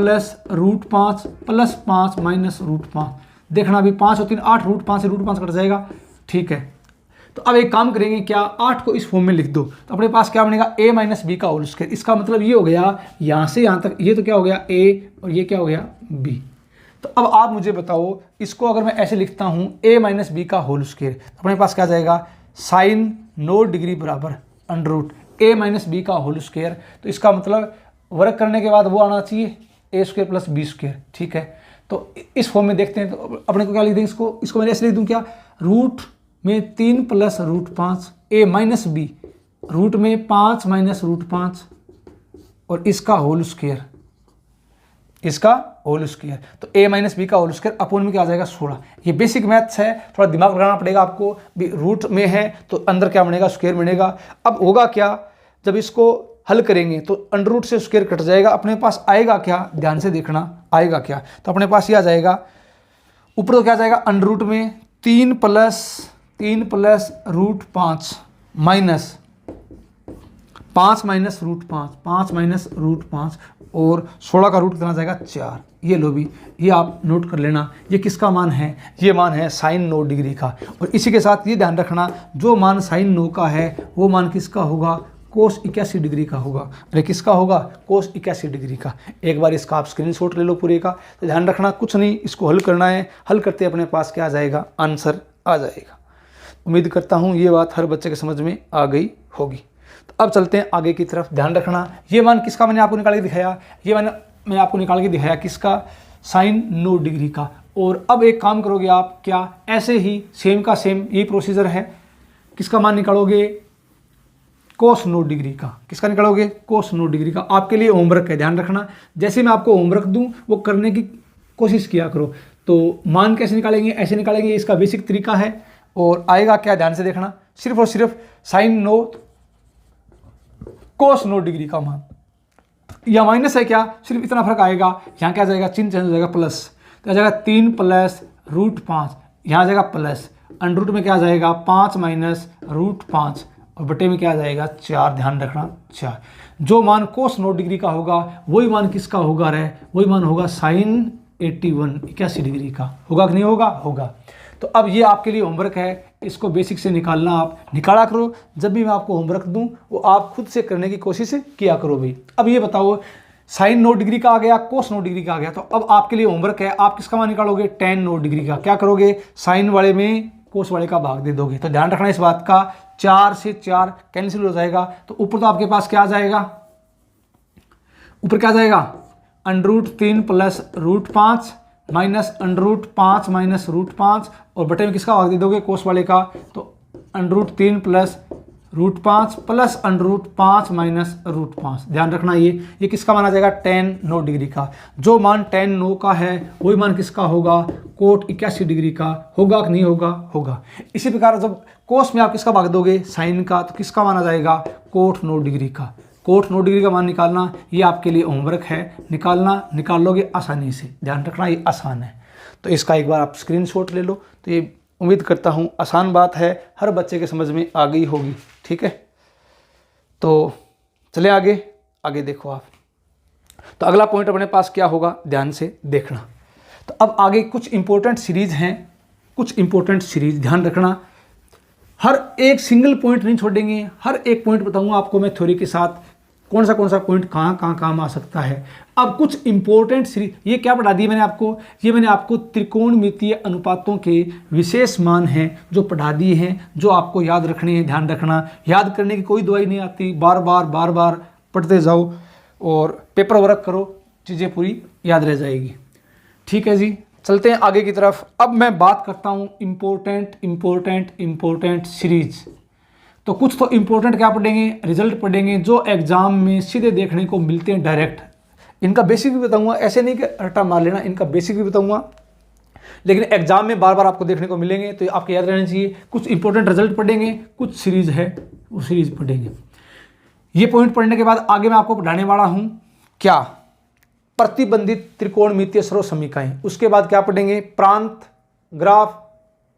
√5 + 5 - √5। देखना अभी 5 और 3 8, √5 से √5 कट जाएगा, ठीक है। तो अब एक काम करेंगे, क्या 8 को इस फॉर्म में लिख दो। तो अपने पास क्या बनेगा, a - b का होल स्क्वायर। इसका मतलब ये हो गया, यहाँ से यहाँ तक ये तो क्या हो गया a, और ये क्या हो गया b। तो अब आप मुझे बताओ, इसको अगर मैं ऐसे लिखता हूँ a - b का होल स्क्वायर, तो अपने पास क्या जाएगा, साइन 9 डिग्री बराबर √ a - b का होल स्क्वायर। तो इसका मतलब वर्ग करने के बाद वो आना चाहिए a² + b², ठीक है। तो इस फॉर्म में देखते हैं, तो अपने को क्या लिख दें, इसको मैं ऐसे लिख दूं, क्या, रूट में 3 + √5 a - b, रूट में 5 - √5 और इसका होल स्क्वायर। इसका होल स्क्वायर, तो a माइनस बी का होल स्क्वायर अपोन में क्या आ जाएगा 16। ये बेसिक मैथ्स है, थोड़ा दिमाग लगाना पड़ेगा आपको, रूट में है तो अंदर क्या बनेगा, स्क्वायर बनेगा। अब होगा क्या, जब इसको हल करेंगे तो अंडर रूट से स्क्वायर कट जाएगा, अपने पास आएगा क्या, ध्यान से देखना आएगा क्या, तो अपने पास ये आ जाएगा, ऊपर तो क्या आ जाएगा अंडर रूट में 3 plus root 5 minus 5 minus root 5, 5 minus root 5 और 16 का रूट कितना जाएगा 4। ये लो भी, ये आप नोट कर लेना, ये किसका मान है, ये मान है साइन 9 डिग्री का। और इसी के साथ ये ध्यान रखना, जो मान साइन 9 का है वो मान किसका होगा, कोस 81 डिग्री का होगा। अरे किसका होगा, कोस 81 डिग्री का। एक बार इसका आप स्क्रीनशॉट ले लो पूरे का, तो ध्यान रखना कुछ नहीं, इसको हल करना है, हल करते अपने पास क्या आ जाएगा, आंसर आ जाएगा। उम्मीद करता हूँ ये बात हर बच्चे के समझ में आ गई होगी। तो अब चलते हैं आगे की तरफ। ध्यान रखना, ये मान किसका मैंने आपको निकाल के दिखाया, ये मैंने आपको निकाल के दिखाया किसका, साइन 9 डिग्री का। और अब एक काम करोगे आप, क्या ऐसे ही सेम का सेम यही प्रोसीजर है, किसका मान निकालोगे, कोस 9 डिग्री का। किसका निकालोगे, कोस 9 डिग्री का। आपके लिए होमवर्क है, ध्यान रखना, जैसे मैं आपको होमवर्क दूं वो करने की कोशिश किया करो। तो मान कैसे निकालेंगे, ऐसे निकालेंगे, इसका बेसिक तरीका है। और आएगा क्या, ध्यान से देखना, सिर्फ और सिर्फ साइन 9 कोस 9 डिग्री का मान, या माइनस है क्या, सिर्फ इतना फर्क आएगा, यहाँ क्या आ जाएगा, चिन्ह चेंज हो जाएगा, प्लस, तो आ जाएगा 3 प्लस रूट 5, यहाँ आ जाएगा प्लस, अंडर रूट में क्या आ जाएगा 5 माइनस रूट 5 और बटे में क्या आ जाएगा 4। ध्यान रखना 4। जो मान कोस 9 डिग्री का होगा वही मान किसका होगा, वही मान होगा साइन 81 डिग्री का। होगा कि नहीं होगा, होगा। तो अब ये आपके लिए होमवर्क है, इसको बेसिक से निकालना, आप निकाला करो। जब भी मैं आपको होमवर्क दूं वो आप खुद से करने की कोशिश किया करो भाई। अब ये बताओ, साइन 9 डिग्री का आ गया, कोस 9 डिग्री का आ गया, तो अब आपके लिए होमवर्क है, आप किसका मान निकालोगे, टेन 9 डिग्री का। क्या करोगे, साइन वाले में कोस वाले का भाग दे दोगे। तो ध्यान रखना इस बात का, 4 से 4 कैंसिल हो जाएगा, तो ऊपर तो आपके पास क्या आ जाएगा, ऊपर क्या आ जाएगा, under root 3 plus root 5 minus under root 5 minus root 5 और बटे में किसका भाग दे दोगे, कोस वाले का। तो under root 3 plus root 5 plus under root 5 minus root 5। ध्यान रखना ये किसका मान आ जाएगा, टेन 9 डिग्री का। जो मान टेन 9 का है वही मान किसका होगा, कोट 81 डिग्री का। होगा कि नहीं होगा, होगा। इसी प्रकार जब कोस में आप किसका भाग दोगे, साइन का, तो किसका मान आ जाएगा, कोट 9 डिग्री का। कोट 9 डिग्री का मान निकालना ये आपके लिए होमवर्क है, निकाल लोगे आसानी से। ध्यान रखना ये आसान है, तो इसका एक बार आप स्क्रीनशॉट ले लो। तो ये उम्मीद करता हूँ आसान बात है, हर बच्चे के समझ में आ गई होगी, ठीक है। तो चले आगे देखो आप। तो अगला पॉइंट अपने पास क्या होगा, ध्यान से देखना। तो अब आगे कुछ इंपॉर्टेंट सीरीज हैं, कुछ इंपॉर्टेंट सीरीज, ध्यान रखना। हर एक सिंगल पॉइंट नहीं छोड़ेंगे, हर एक पॉइंट बताऊंगा आपको मैं थ्योरी के साथ, कौन सा पॉइंट कहाँ काम आ सकता है। अब कुछ इंपॉर्टेंट सीरीज, ये क्या पढ़ा दी मैंने आपको, ये मैंने आपको त्रिकोणमितीय अनुपातों के विशेष मान हैं जो पढ़ा दिए हैं, जो आपको याद रखने हैं। ध्यान रखना, याद करने की कोई दवाई नहीं आती, बार बार पढ़ते जाओ और पेपर वर्क करो, चीज़ें पूरी याद रह जाएगी। ठीक है जी, चलते हैं आगे की तरफ। अब मैं बात करता हूँ इम्पोर्टेंट सीरीज। तो कुछ तो इम्पोर्टेंट क्या पढ़ेंगे, रिजल्ट पढ़ेंगे जो एग्जाम में सीधे देखने को मिलते हैं डायरेक्ट। इनका बेसिक भी बताऊंगा, ऐसे नहीं कि रट्टा मार लेना, इनका बेसिक भी बताऊंगा, लेकिन एग्जाम में बार बार आपको देखने को मिलेंगे, तो आपको याद रहना चाहिए। कुछ इंपॉर्टेंट रिजल्ट पढ़ेंगे, कुछ सीरीज है वो सीरीज पढ़ेंगे। ये पॉइंट पढ़ने के बाद आगे मैं आपको पढ़ाने वाला हूँ क्या, प्रतिबंधित त्रिकोणमितीय सर्व समीकरण। उसके बाद क्या पढ़ेंगे, प्रांत, ग्राफ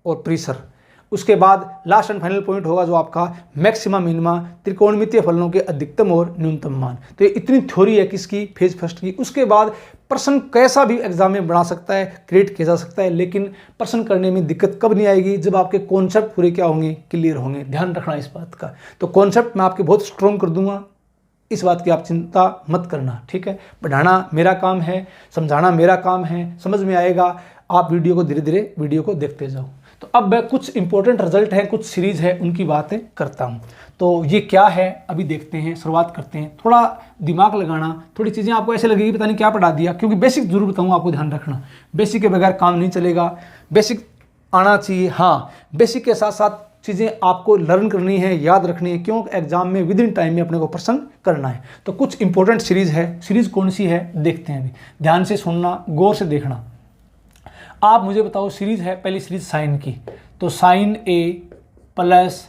और परिसर। उसके बाद लास्ट एंड फाइनल पॉइंट होगा जो आपका मैक्सिमा मिनिमा, त्रिकोणमितीय फलनों के अधिकतम और न्यूनतम मान। तो ये इतनी थ्योरी है किसकी, फेज फर्स्ट की। उसके बाद प्रश्न कैसा भी एग्जाम में बना सकता है, क्रिएट किया जा सकता है, लेकिन प्रश्न करने में दिक्कत कब नहीं आएगी, जब आपके कॉन्सेप्ट पूरे क्या होंगे, क्लियर होंगे। ध्यान रखना इस बात का। तो कॉन्सेप्ट मैं आपके बहुत स्ट्रॉन्ग कर दूंगा, इस बात की आप चिंता मत करना, ठीक है। पढ़ाना मेरा काम है, समझाना मेरा काम है, समझ में आएगा। आप वीडियो को धीरे धीरे वीडियो को देखते जाओ। तो अब मैं कुछ इंपॉर्टेंट रिजल्ट हैं, कुछ सीरीज है, उनकी बातें करता हूं। तो ये क्या है अभी देखते हैं, शुरुआत करते हैं। थोड़ा दिमाग लगाना, थोड़ी चीज़ें आपको ऐसे लगेगी पता नहीं क्या पढ़ा दिया, क्योंकि बेसिक जरूर बताऊंगा आपको, ध्यान रखना। बेसिक के बगैर काम नहीं चलेगा, बेसिक आना चाहिए। हाँ, बेसिक के साथ साथ चीज़ें आपको लर्न करनी है, याद रखनी है, क्यों एग्जाम में विद इन टाइम में अपने को प्रश्न करना है। तो कुछ इंपॉर्टेंट सीरीज़ है, सीरीज़ कौन सी है देखते हैं अभी, ध्यान से सुनना, गौर से देखना। आप मुझे बताओ, सीरीज़ है पहली सीरीज़ साइन की, तो साइन ए प्लस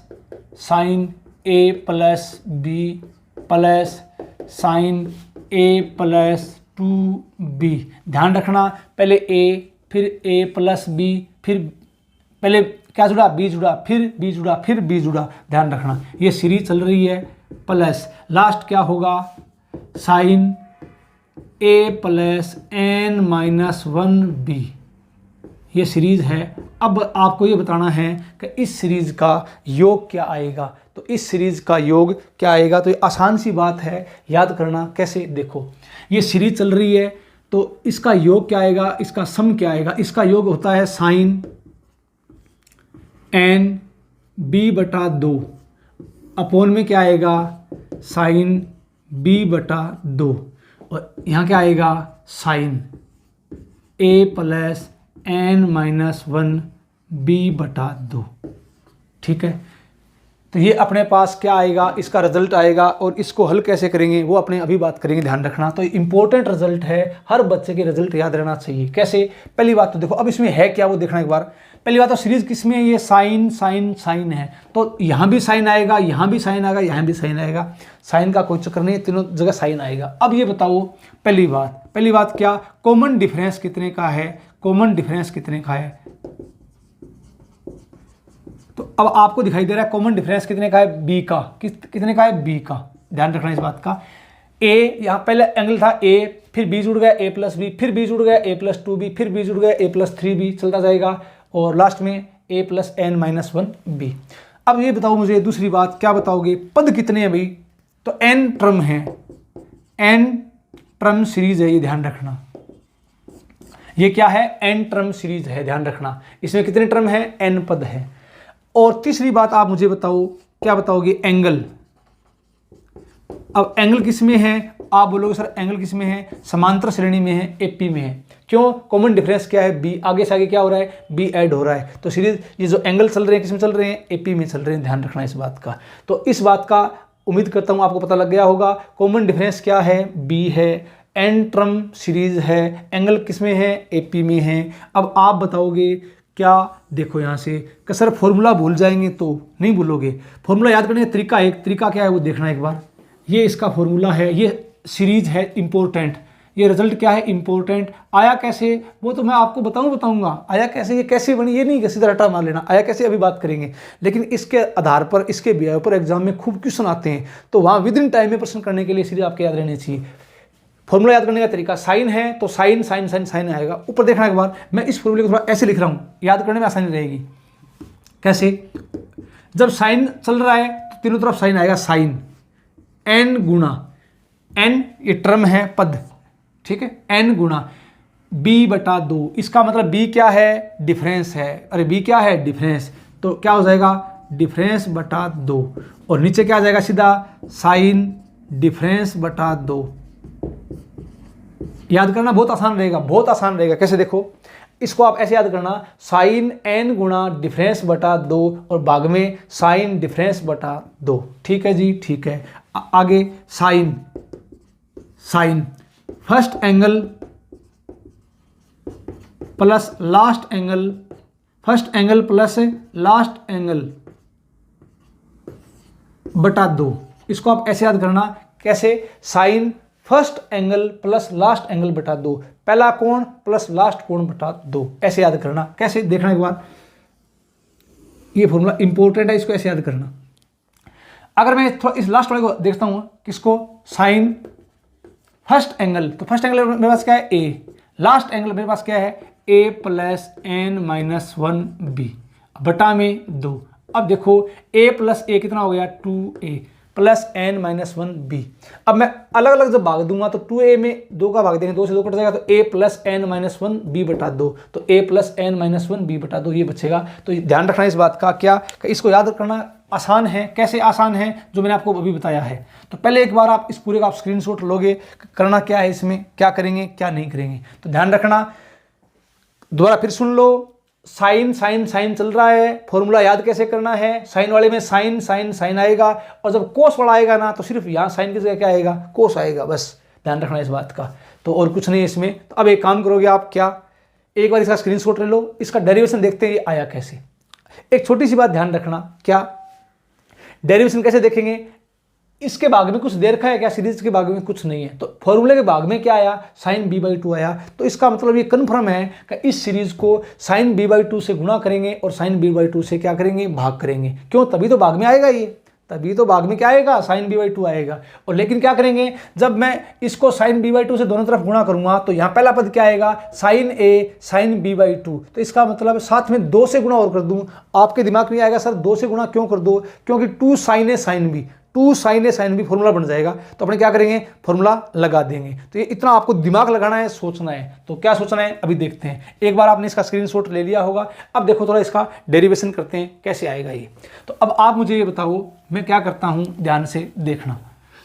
साइन ए प्लस बी प्लस साइन ए प्लस 2b। ध्यान रखना, पहले a फिर a प्लस बी, फिर पहले क्या जुड़ा, b जुड़ा, फिर b जुड़ा, फिर b जुड़ा। ध्यान रखना, ये सीरीज चल रही है, प्लस लास्ट क्या होगा, sine a plus n minus 1b। ये सीरीज है। अब आपको ये बताना है कि इस सीरीज का योग क्या आएगा। तो इस सीरीज का योग क्या आएगा, तो ये आसान सी बात है, याद करना कैसे। देखो, ये सीरीज चल रही है, तो इसका योग क्या आएगा, इसका सम क्या आएगा। इसका योग होता है साइन एन बी बटा 2 अपोन में क्या आएगा, साइन बी बटा 2, और यहाँ क्या आएगा, साइन ए प्लस एन माइनस 1b बटा 2। ठीक है, तो ये अपने पास क्या आएगा, इसका रिजल्ट आएगा, और इसको हल कैसे करेंगे वो अपने अभी बात करेंगे। ध्यान रखना, तो इंपॉर्टेंट रिजल्ट है, हर बच्चे के रिजल्ट याद रहना चाहिए। कैसे, पहली बात तो देखो, अब इसमें है क्या वो देखना एक बार। पहली बात तो सीरीज किसमें है, ये साइन साइन साइन है, तो यहाँ भी साइन आएगा, यहाँ भी साइन आएगा, यहाँ भी साइन आएगा। साइन का कोई चक्कर नहीं है, तीनों जगह साइन आएगा। अब ये बताओ, पहली बात क्या, कॉमन डिफरेंस कितने का है, कॉमन डिफरेंस कितने का है। तो अब आपको दिखाई दे रहा है कॉमन डिफरेंस कितने का है, बी का, कितने का है, बी का। ध्यान रखना इस बात का। ए, यहाँ पहले एंगल था ए, फिर बी जुड़ गया ए प्लस बी, फिर बी जुड़ गया ए प्लस 2b, फिर बी जुड़ गया ए प्लस 3b, चलता जाएगा, और लास्ट में ए प्लस एन माइनस 1b। अब ये बताओ मुझे दूसरी बात, क्या बताओगे, पद कितने हैं भाई, तो एन टर्म है, एन टर्म सीरीज है, ये ध्यान रखना। ये क्या है, एन टर्म सीरीज है, ध्यान रखना। इसमें कितने टर्म है, एन पद है। और तीसरी बात आप मुझे बताओ, क्या बताओगे, एंगल। अब एंगल किस में है, आप बोलोगे सर एंगल किस में है, समांतर श्रेणी में है, एपी में है। क्यों, कॉमन डिफरेंस क्या है, बी, आगे से आगे क्या हो रहा है, बी ऐड हो रहा है। तो सीरीज ये जो एंगल चल रहे हैं किस में चल रहे हैं, एपी में चल रहे हैं। ध्यान रखना इस बात का। तो इस बात का उम्मीद करता हूं आपको पता लग गया होगा। कॉमन डिफरेंस क्या है, बी है, एन टर्म सीरीज है, एंगल किस में है, एपी में है। अब आप बताओगे क्या, देखो यहाँ से कि सर फॉर्मूला भूल जाएंगे, तो नहीं भूलोगे। फॉर्मूला याद करने का तरीका, एक तरीका क्या है वो देखना एक बार। ये इसका फॉर्मूला है, ये सीरीज है इंपॉर्टेंट, ये रिजल्ट क्या है, इंपॉर्टेंट। आया कैसे वो तो मैं आपको बताऊंगा आया कैसे, ये कैसे बनी, ये नहीं कि सीधा रटा मार लेना, आया कैसे अभी बात करेंगे। लेकिन इसके आधार पर, इसके बेस पर एग्जाम में खूब क्वेश्चन आते हैं, तो वहाँ विद इन टाइम में प्रश्न करने के लिए सीरीज आपके याद रहनी चाहिए। फॉर्मूला याद करने का तरीका, साइन है तो साइन साइन साइन साइन आएगा। ऊपर देखना एक बार, मैं इस फॉर्मूले को थोड़ा ऐसे लिख रहा हूँ, याद करने में आसानी रहेगी। कैसे, जब साइन चल रहा है तो तीनों तरफ साइन आएगा, साइन एन गुणा, एन ये टर्म है, पद, ठीक है, एन गुणा बी बटा 2। इसका मतलब बी क्या है, डिफरेंस है। अरे बी क्या है, डिफरेंस, तो क्या हो जाएगा, डिफरेंस बटा 2, और नीचे क्या आ जाएगा सीधा, साइन डिफरेंस बटा 2। याद करना बहुत आसान रहेगा, बहुत आसान रहेगा। कैसे, देखो इसको आप ऐसे याद करना, साइन एन गुणा डिफरेंस बटा 2 और भाग में साइन डिफरेंस बटा 2। ठीक है जी, ठीक है। आगे sine, sine first angle plus last angle, first angle plus last angle बटा 2। इसको आप ऐसे याद करना, कैसे, sine first angle plus last angle बटा 2, पहला कोण प्लस लास्ट कोण बटा 2, ऐसे याद करना। कैसे, देखना एक बार, ये फॉर्मूला इंपॉर्टेंट है, इसको ऐसे याद करना। अगर मैं थोड़ा इस लास्ट वाले को देखता हूं, किसको, साइन फर्स्ट एंगल, तो फर्स्ट एंगल मेरे पास क्या है, ए, लास्ट एंगल मेरे पास क्या है, ए प्लस एन माइनस 1b बटा में 2। अब देखो a प्लस ए कितना हो गया, 2a plus N minus 1b। अब मैं अलग अलग जब भाग दूंगा तो 2a में 2 का भाग देंगे, 2 से 2 कट जाएगा, तो a plus N minus 1b बटा 2, तो a plus N minus 1b बटा 2 ये बचेगा। तो ध्यान रखना इस बात का, क्या कि इसको याद करना आसान है। कैसे आसान है, जो मैंने आपको अभी बताया है। तो पहले एक बार आप इस पूरे का आप स्क्रीनशॉट लोगे, करना क्या है इसमें, क्या करेंगे क्या नहीं करेंगे। तो ध्यान रखना, दोबारा फिर सुन लो, साइन साइन साइन चल रहा है, फॉर्मूला याद कैसे करना है, साइन वाले में साइन साइन साइन आएगा, और जब कोस वाला आएगा ना तो सिर्फ यहाँ साइन की जगह क्या आएगा, कोस आएगा, बस ध्यान रखना इस बात का। तो और कुछ नहीं है इसमें। तो अब एक काम करोगे आप, क्या, एक बार इसका स्क्रीनशॉट ले लो, इसका डेरिवेशन देखते हैं ये आया कैसे। एक छोटी सी बात ध्यान रखना, क्या डेरिवेशन कैसे देखेंगे, इसके भाग में कुछ दे रखा है क्या, सीरीज के भाग में कुछ नहीं है, तो फॉर्मूले के भाग में क्या आया, साइन b/2 आया। तो इसका मतलब ये कन्फर्म है कि इस सीरीज को साइन b/2 से गुणा करेंगे और साइन b/2 से क्या करेंगे, भाग करेंगे। क्यों, तभी तो भाग में आएगा ये, तभी तो भाग में क्या आएगा, साइन b/2 आएगा। और लेकिन क्या करेंगे, जब मैं इसको साइन b/2 से दोनों तरफ गुणा करूंगा तो यहाँ पहला पद क्या आएगा, साइन a साइन b/2। तो इसका मतलब साथ में 2 से गुणा और कर दूं, आपके दिमाग में आएगा सर 2 से गुणा क्यों कर दो, क्योंकि 2 sine a sine b, 2 sine a sine b formula बन जाएगा। तो अपने क्या करेंगे, फॉर्मूला लगा देंगे। तो ये इतना आपको दिमाग लगाना है, सोचना है। तो क्या सोचना है अभी देखते हैं। एक बार आपने इसका स्क्रीनशॉट ले लिया होगा, अब देखो थोड़ा इसका डेरिवेशन करते हैं कैसे आएगा ये। तो अब आप मुझे ये बताओ मैं क्या करता हूँ, ध्यान से देखना।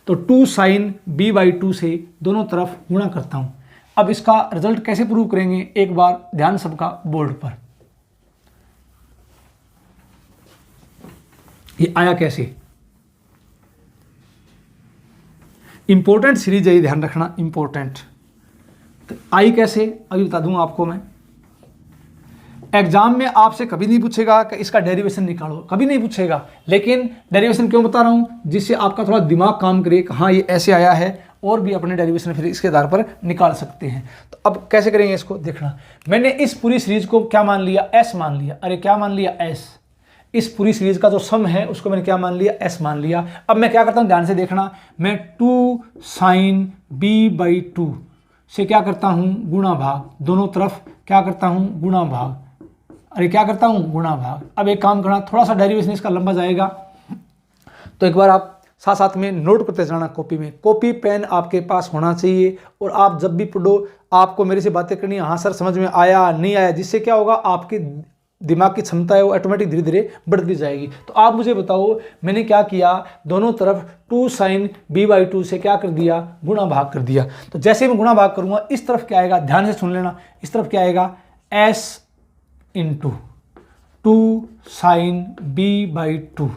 तो 2 साइन b/2 से दोनों तरफ गुणा करता हूँ। अब इसका रिजल्ट कैसे प्रूव करेंगे, एक बार ध्यान सबका बोर्ड पर। ये आया कैसे, इंपॉर्टेंट सीरीज है ये, ध्यान रखना इंपॉर्टेंट। तो आई कैसे अभी बता दूंगा आपको मैं। एग्जाम में आपसे कभी नहीं पूछेगा कि इसका डेरिवेशन निकालो, कभी नहीं पूछेगा, लेकिन डेरिवेशन क्यों बता रहा हूं, जिससे आपका थोड़ा दिमाग काम करे कि हाँ ये ऐसे आया है, और भी अपने डेरिवेशन फिर इसके आधार पर निकाल सकते हैं। तो अब कैसे करेंगे इसको देखना। मैंने इस पूरी सीरीज को क्या मान लिया, एस मान लिया। अरे क्या मान लिया, एस। इस पूरी सीरीज का जो सम है उसको मैंने क्या मान लिया, एस मान लिया। अब मैं क्या करता हूं, ध्यान से देखना, मैं 2 साइन b/2 से क्या करता हूं, गुणा भाग, दोनों तरफ क्या करता हूं, गुणा भाग। अरे क्या करता हूं, गुणा भाग। अब एक काम करना, थोड़ा सा डेरिवेशन इसका लंबा जाएगा, तो एक बार आप साथ साथ में नोट करते जाना कॉपी में। कॉपी पेन आपके पास होना चाहिए, और आप जब भी पढ़ो आपको मेरे से बातें करनी है, हाँ सर समझ में आया नहीं आया, जिससे क्या होगा, आपकी दिमाग की क्षमता है वो ऑटोमेटिक धीरे धीरे बढ़ती जाएगी। तो आप मुझे बताओ मैंने क्या किया, दोनों तरफ 2 साइन b/2 से क्या कर दिया, गुणा भाग कर दिया। तो जैसे मैं गुणा भाग करूंगा, इस तरफ क्या आएगा, ध्यान से सुन लेना, इस तरफ क्या आएगा, s × 2 साइन b/2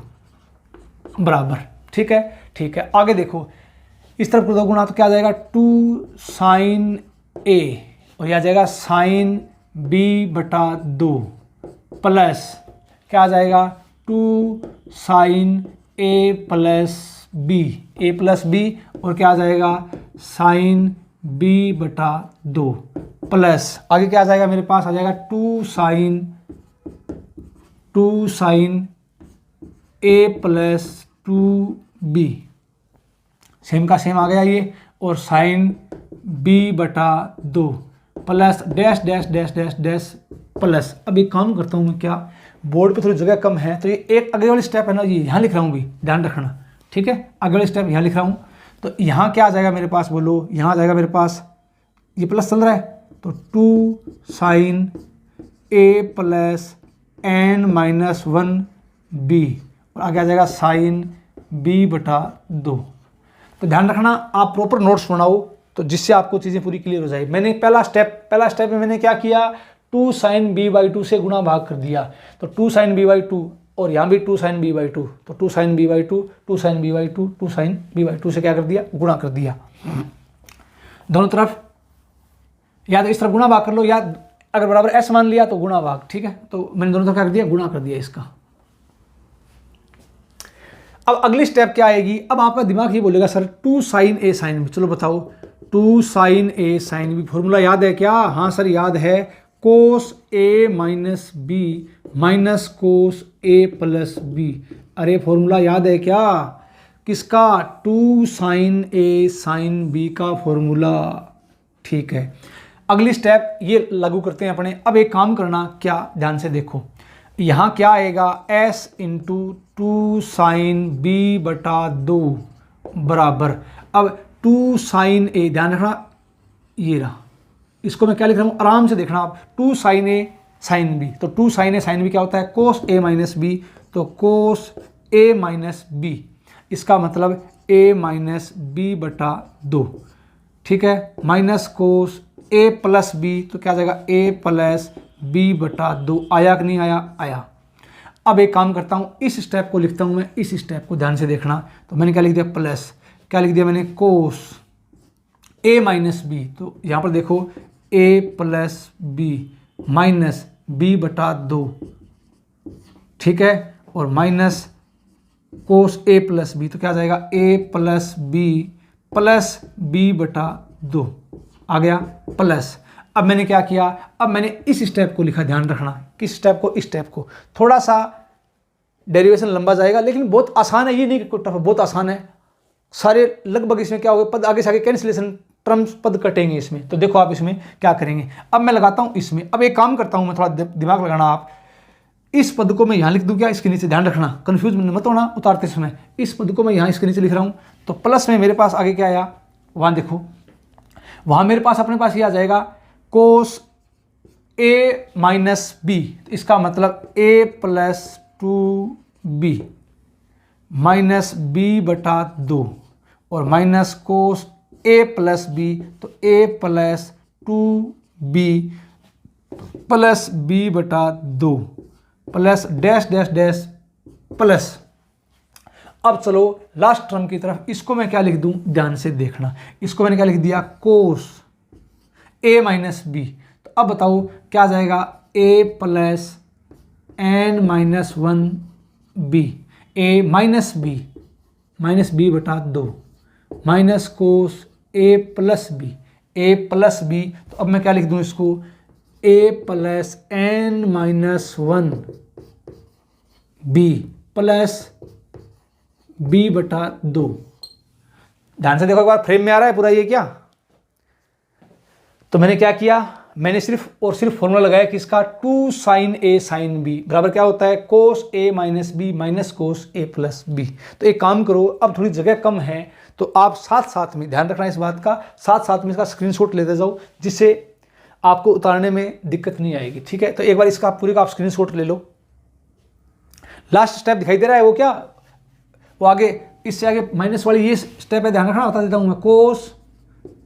बराबर, ठीक है, ठीक है। आगे देखो, इस तरफ कर दो गुणा तो क्या आ जाएगा, 2 साइन a, और यह आ जाएगा साइन b/2 प्लस क्या आ जाएगा, 2 साइन a प्लस b, और क्या आ जाएगा, साइन b/2 प्लस आगे क्या आ जाएगा, मेरे पास आ जाएगा 2 sine a plus 2b, same का सेम आ गया ये, और sine b/2 plus dash dash dash dash dash plus. अब एक काम करता हूँ मैं, क्या बोर्ड पे थोड़ी जगह कम है, तो ये एक अगले वाली स्टेप है ना, ये यहाँ लिख रहा हूँ भी, ध्यान रखना, ठीक है। अगले स्टेप यहाँ लिख रहा हूँ, तो यहाँ क्या आ जाएगा मेरे पास, बोलो, यहाँ आ जाएगा मेरे पास, ये प्लस चल रहा है, तो 2 साइन a प्लस n-1b, और आगे आ जाएगा साइन b/2। तो ध्यान रखना, आप प्रॉपर नोट्स बनाओ, तो जिससे आपको चीज़ें पूरी क्लियर हो जाए। मैंने पहला स्टेप में मैंने क्या किया, 2 साइन b/2 से गुणा भाग कर दिया, तो 2 साइन b/2, और यहाँ भी 2 साइन b/2, तो 2 sign b/2 2 sign b/2 2 sign b/2 से क्या कर दिया, गुणा कर दिया। दोनों तरफ या तो इस तरफ गुणा भाग कर लो, या अगर बराबर s मान लिया तो गुणा भाग, ठीक है। तो मैंने दोनों तरफ क्या कर दिया, गुणा कर दिया इसका। अब अगली स्टेप क्या आएगी, अब आपका दिमाग ये बोलेगा sir 2 sine a sine b, चलो बताओ 2 sine a sine b, formula याद है क्या, हाँ सर याद है, cos a minus b minus cos a plus b। अरे फॉर्मूला याद है क्या, किसका, 2 साइन a साइन b का फॉर्मूला, ठीक है। अगली स्टेप ये लागू करते हैं अपने। अब एक काम करना, क्या, ध्यान से देखो, यहाँ क्या आएगा, s × 2 साइन b/2 बराबर, अब 2 साइन a, ध्यान रखना, ये रहा, इसको मैं क्या लिख रहा हूँ, आराम से देखना आप, 2 साइन a साइन b, तो 2 साइन a साइन b क्या होता है, कोस a माइनस b, तो कोस a माइनस b, इसका मतलब a माइनस b/2, ठीक है, minus cos a plus b, तो क्या आ जाएगा, a प्लस बी बटा 2 आया कि नहीं आया? आया। अब एक काम करता हूँ, इस स्टेप को लिखता हूँ मैं, इस स्टेप को ध्यान से देखना। तो मैंने क्या लिख दिया? प्लस, क्या लिख दिया मैंने? कोस ए माइनस बी। तो यहाँ पर देखो ए प्लस बी माइनस बी बटा 2, ठीक है, और minus cos A plus B. तो क्या आ जाएगा? ए प्लस बी बटा 2 आ गया प्लस। अब मैंने क्या किया? अब मैंने इस स्टेप को लिखा, ध्यान रखना, किस स्टेप को? इस स्टेप को। थोड़ा सा डेरिवेशन लंबा जाएगा लेकिन बहुत आसान है, ये नहीं कि टफ है, बहुत आसान है। सारे लगभग इसमें क्या होगा, पद आगे से आगे कैंसिलेशन टर्म्स पद कटेंगे इसमें। तो देखो आप इसमें क्या करेंगे। अब मैं लगाता हूं इसमें। अब एक काम करता हूं मैं, थोड़ा दिमाग लगाना आप। इस पद को मैं यहां लिख दूं क्या? इसके नीचे, ध्यान रखना, कंफ्यूज मत होना उतारते समय। इस पद को मैं यहां इसके नीचे लिख रहा हूं। तो प्लस में मेरे पास आगे क्या आया? वहां देखो, वहां मेरे पास अपने पास ये आ जाएगा कोस ए माइनस बी। इसका मतलब ए प्लस 2b माइनस बी बटा 2 और minus cos A plus B. तो ए प्लस 2b प्लस बी बटा 2 plus dash dash dash plus. अब चलो लास्ट टर्म की तरफ। इसको मैं क्या लिख दूं? ध्यान से देखना। इसको मैंने क्या लिख दिया? Cos A minus B. तो अब बताओ क्या आ जाएगा? A plus N minus 1b, A minus B बटा 2 minus cos A plus B. तो अब मैं क्या लिख दूं इसको? A plus N minus 1b plus B बटा 2। ध्यान से देखो एक बार, फ्रेम में आ रहा है पूरा ये क्या? तो मैंने क्या किया? मैंने सिर्फ और सिर्फ फॉर्मूला लगाया कि इसका 2 साइन ए साइन बी बराबर क्या होता है? कोस A minus B minus cos A plus B. तो एक काम करो, अब थोड़ी जगह कम है तो आप साथ साथ में, ध्यान रखना इस बात का, साथ साथ में इसका स्क्रीनशॉट लेते जाओ जिससे आपको उतारने में दिक्कत नहीं आएगी, ठीक है? तो एक बार इसका पूरी का आप स्क्रीनशॉट ले लो। लास्ट स्टेप दिखाई दे रहा है वो क्या? वो आगे, इससे आगे माइनस वाली ये स्टेप है, ध्यान रखना, बता देता हूं मैं। कोस,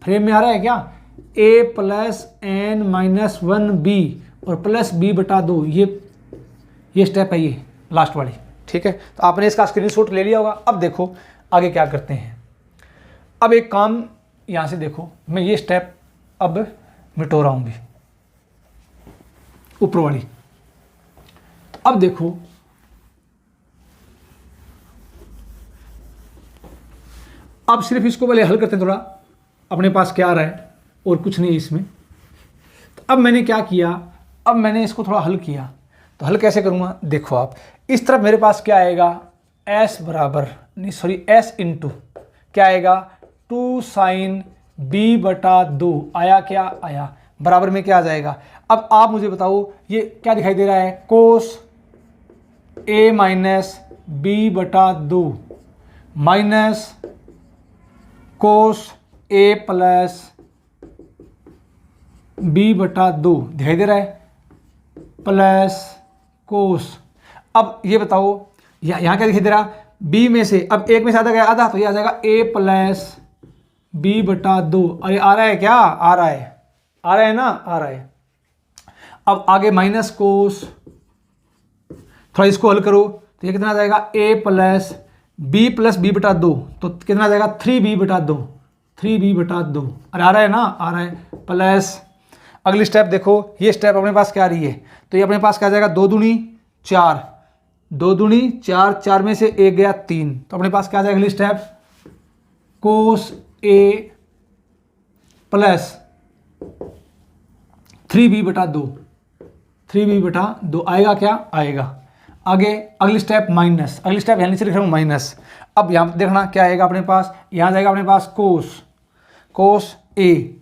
फ्रेम में आ रहा है क्या? ए प्लस एन माइनस 1b और प्लस बी बटा 2, ये स्टेप है, ये लास्ट वाली, ठीक है? तो आपने इसका स्क्रीनशॉट ले लिया होगा। अब देखो आगे क्या करते हैं। अब एक काम यहां से देखो, मैं ये स्टेप अब मिटो रहा हूं भी, ऊपर वाली। तो अब देखो, अब सिर्फ इसको पहले हल करते हैं, थोड़ा अपने पास क्या आ रहा है और कुछ नहीं इसमें। तो अब मैंने क्या किया? अब मैंने इसको थोड़ा हल किया। तो हल कैसे करूँगा? देखो आप, इस तरफ मेरे पास क्या आएगा? एस इंटू क्या आएगा? 2 साइन बी बटा 2 आया क्या? आया। बराबर में क्या आ जाएगा? अब आप मुझे बताओ ये क्या दिखाई दे रहा है? कोस ए माइनस बी बटा 2 minus cos A plus B बटा 2 दिखाई दे रहा है, प्लस कोस। अब ये बताओ यहाँ क्या दिखाई दे रहा? बी में से, अब एक में से आधा गया आधा, तो ये आ जाएगा ए प्लस बी बटा 2। अरे आ रहा है क्या? आ रहा है, आ रहा है ना? आ रहा है। अब आगे माइनस कोस, थोड़ा इसको हल करो तो ये कितना आ जाएगा? ए प्लस बी बटा 2, तो कितना आ जाएगा? 3b बटा 2, 3b बटा 2। अरे आ रहा है ना? आ रहा है। प्लस अगली स्टेप देखो, ये स्टेप अपने पास क्या आ रही है? तो ये अपने पास क्या आ जाएगा? 2 दूनी 4, 2 दूनी 4, 4 में से 1 गया 3, तो अपने पास क्या आ जाएगा? अगली step cos A plus 3b बटा 2, 3b बटा 2 आएगा क्या? आएगा। आगे अगली स्टेप माइनस, अगली स्टेप यहाँ नीचे लिख रहा हूँ माइनस। अब यहाँ देखना क्या आएगा अपने पास? यहाँ जाएगा अपने पास कोस ए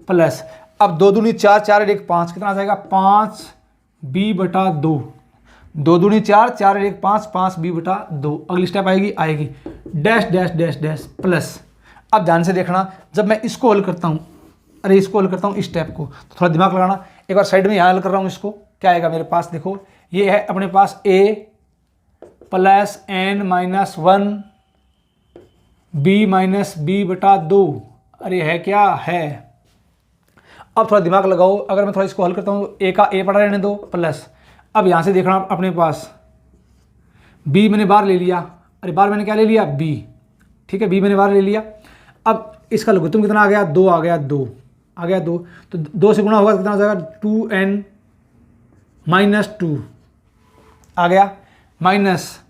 प्लस, अब 2 दूनी 4, 4 1 5, कितना आ जाएगा? 5b बटा 2, 2 दूनी 4, 4 1 5, 5b बटा 2। अगली स्टेप आएगी dash dash dash dash plus. अब ध्यान से देखना, जब मैं इसको हल करता हूँ, अरे इसको हल करता हूँ इस स्टेप को, तो थोड़ा दिमाग लगाना। एक बार साइड में यहाँ हल कर रहा हूँ इसको, क्या आएगा मेरे पास? देखो ये है अपने पास a plus N minus 1 b minus B बटा 2। अरे है क्या? है। अब थोड़ा दिमाग लगाओ, अगर मैं थोड़ा इसको हल करता हूँ, ए का ए पड़ा रहने दो प्लस, अब यहाँ से देखना अपने पास बी मैंने बाहर ले लिया, अरे बाहर मैंने क्या ले लिया, बी, ठीक है, बी मैंने बाहर ले लिया। अब इसका लघुत्तम कितना आ गया, 2 आ गया, 2 आ गया, 2, तो 2 से गुणा होगा तो कितना हो जाएगा, 2n - 2 आ गया, माइनस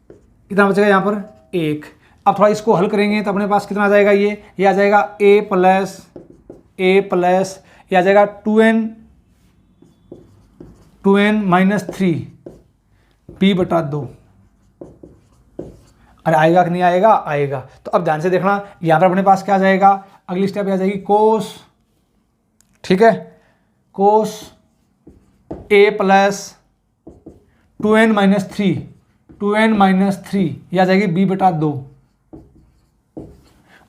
कितना बचेगा यहाँ पर 1। अब थोड़ा इसको हल करेंगे तो अपने पास कितना आ जाएगा, ये आ जाएगा a प्लस ये आ जाएगा 2n - 3 b/2। अरे आएगा कि नहीं आएगा, आएगा। तो अब ध्यान से देखना, यहाँ पर अपने पास क्या आ जाएगा, अगली स्टेप आ जाएगी कोस, ठीक है, कोस a प्लस 2n - 3 ये आ जाएगी b/2,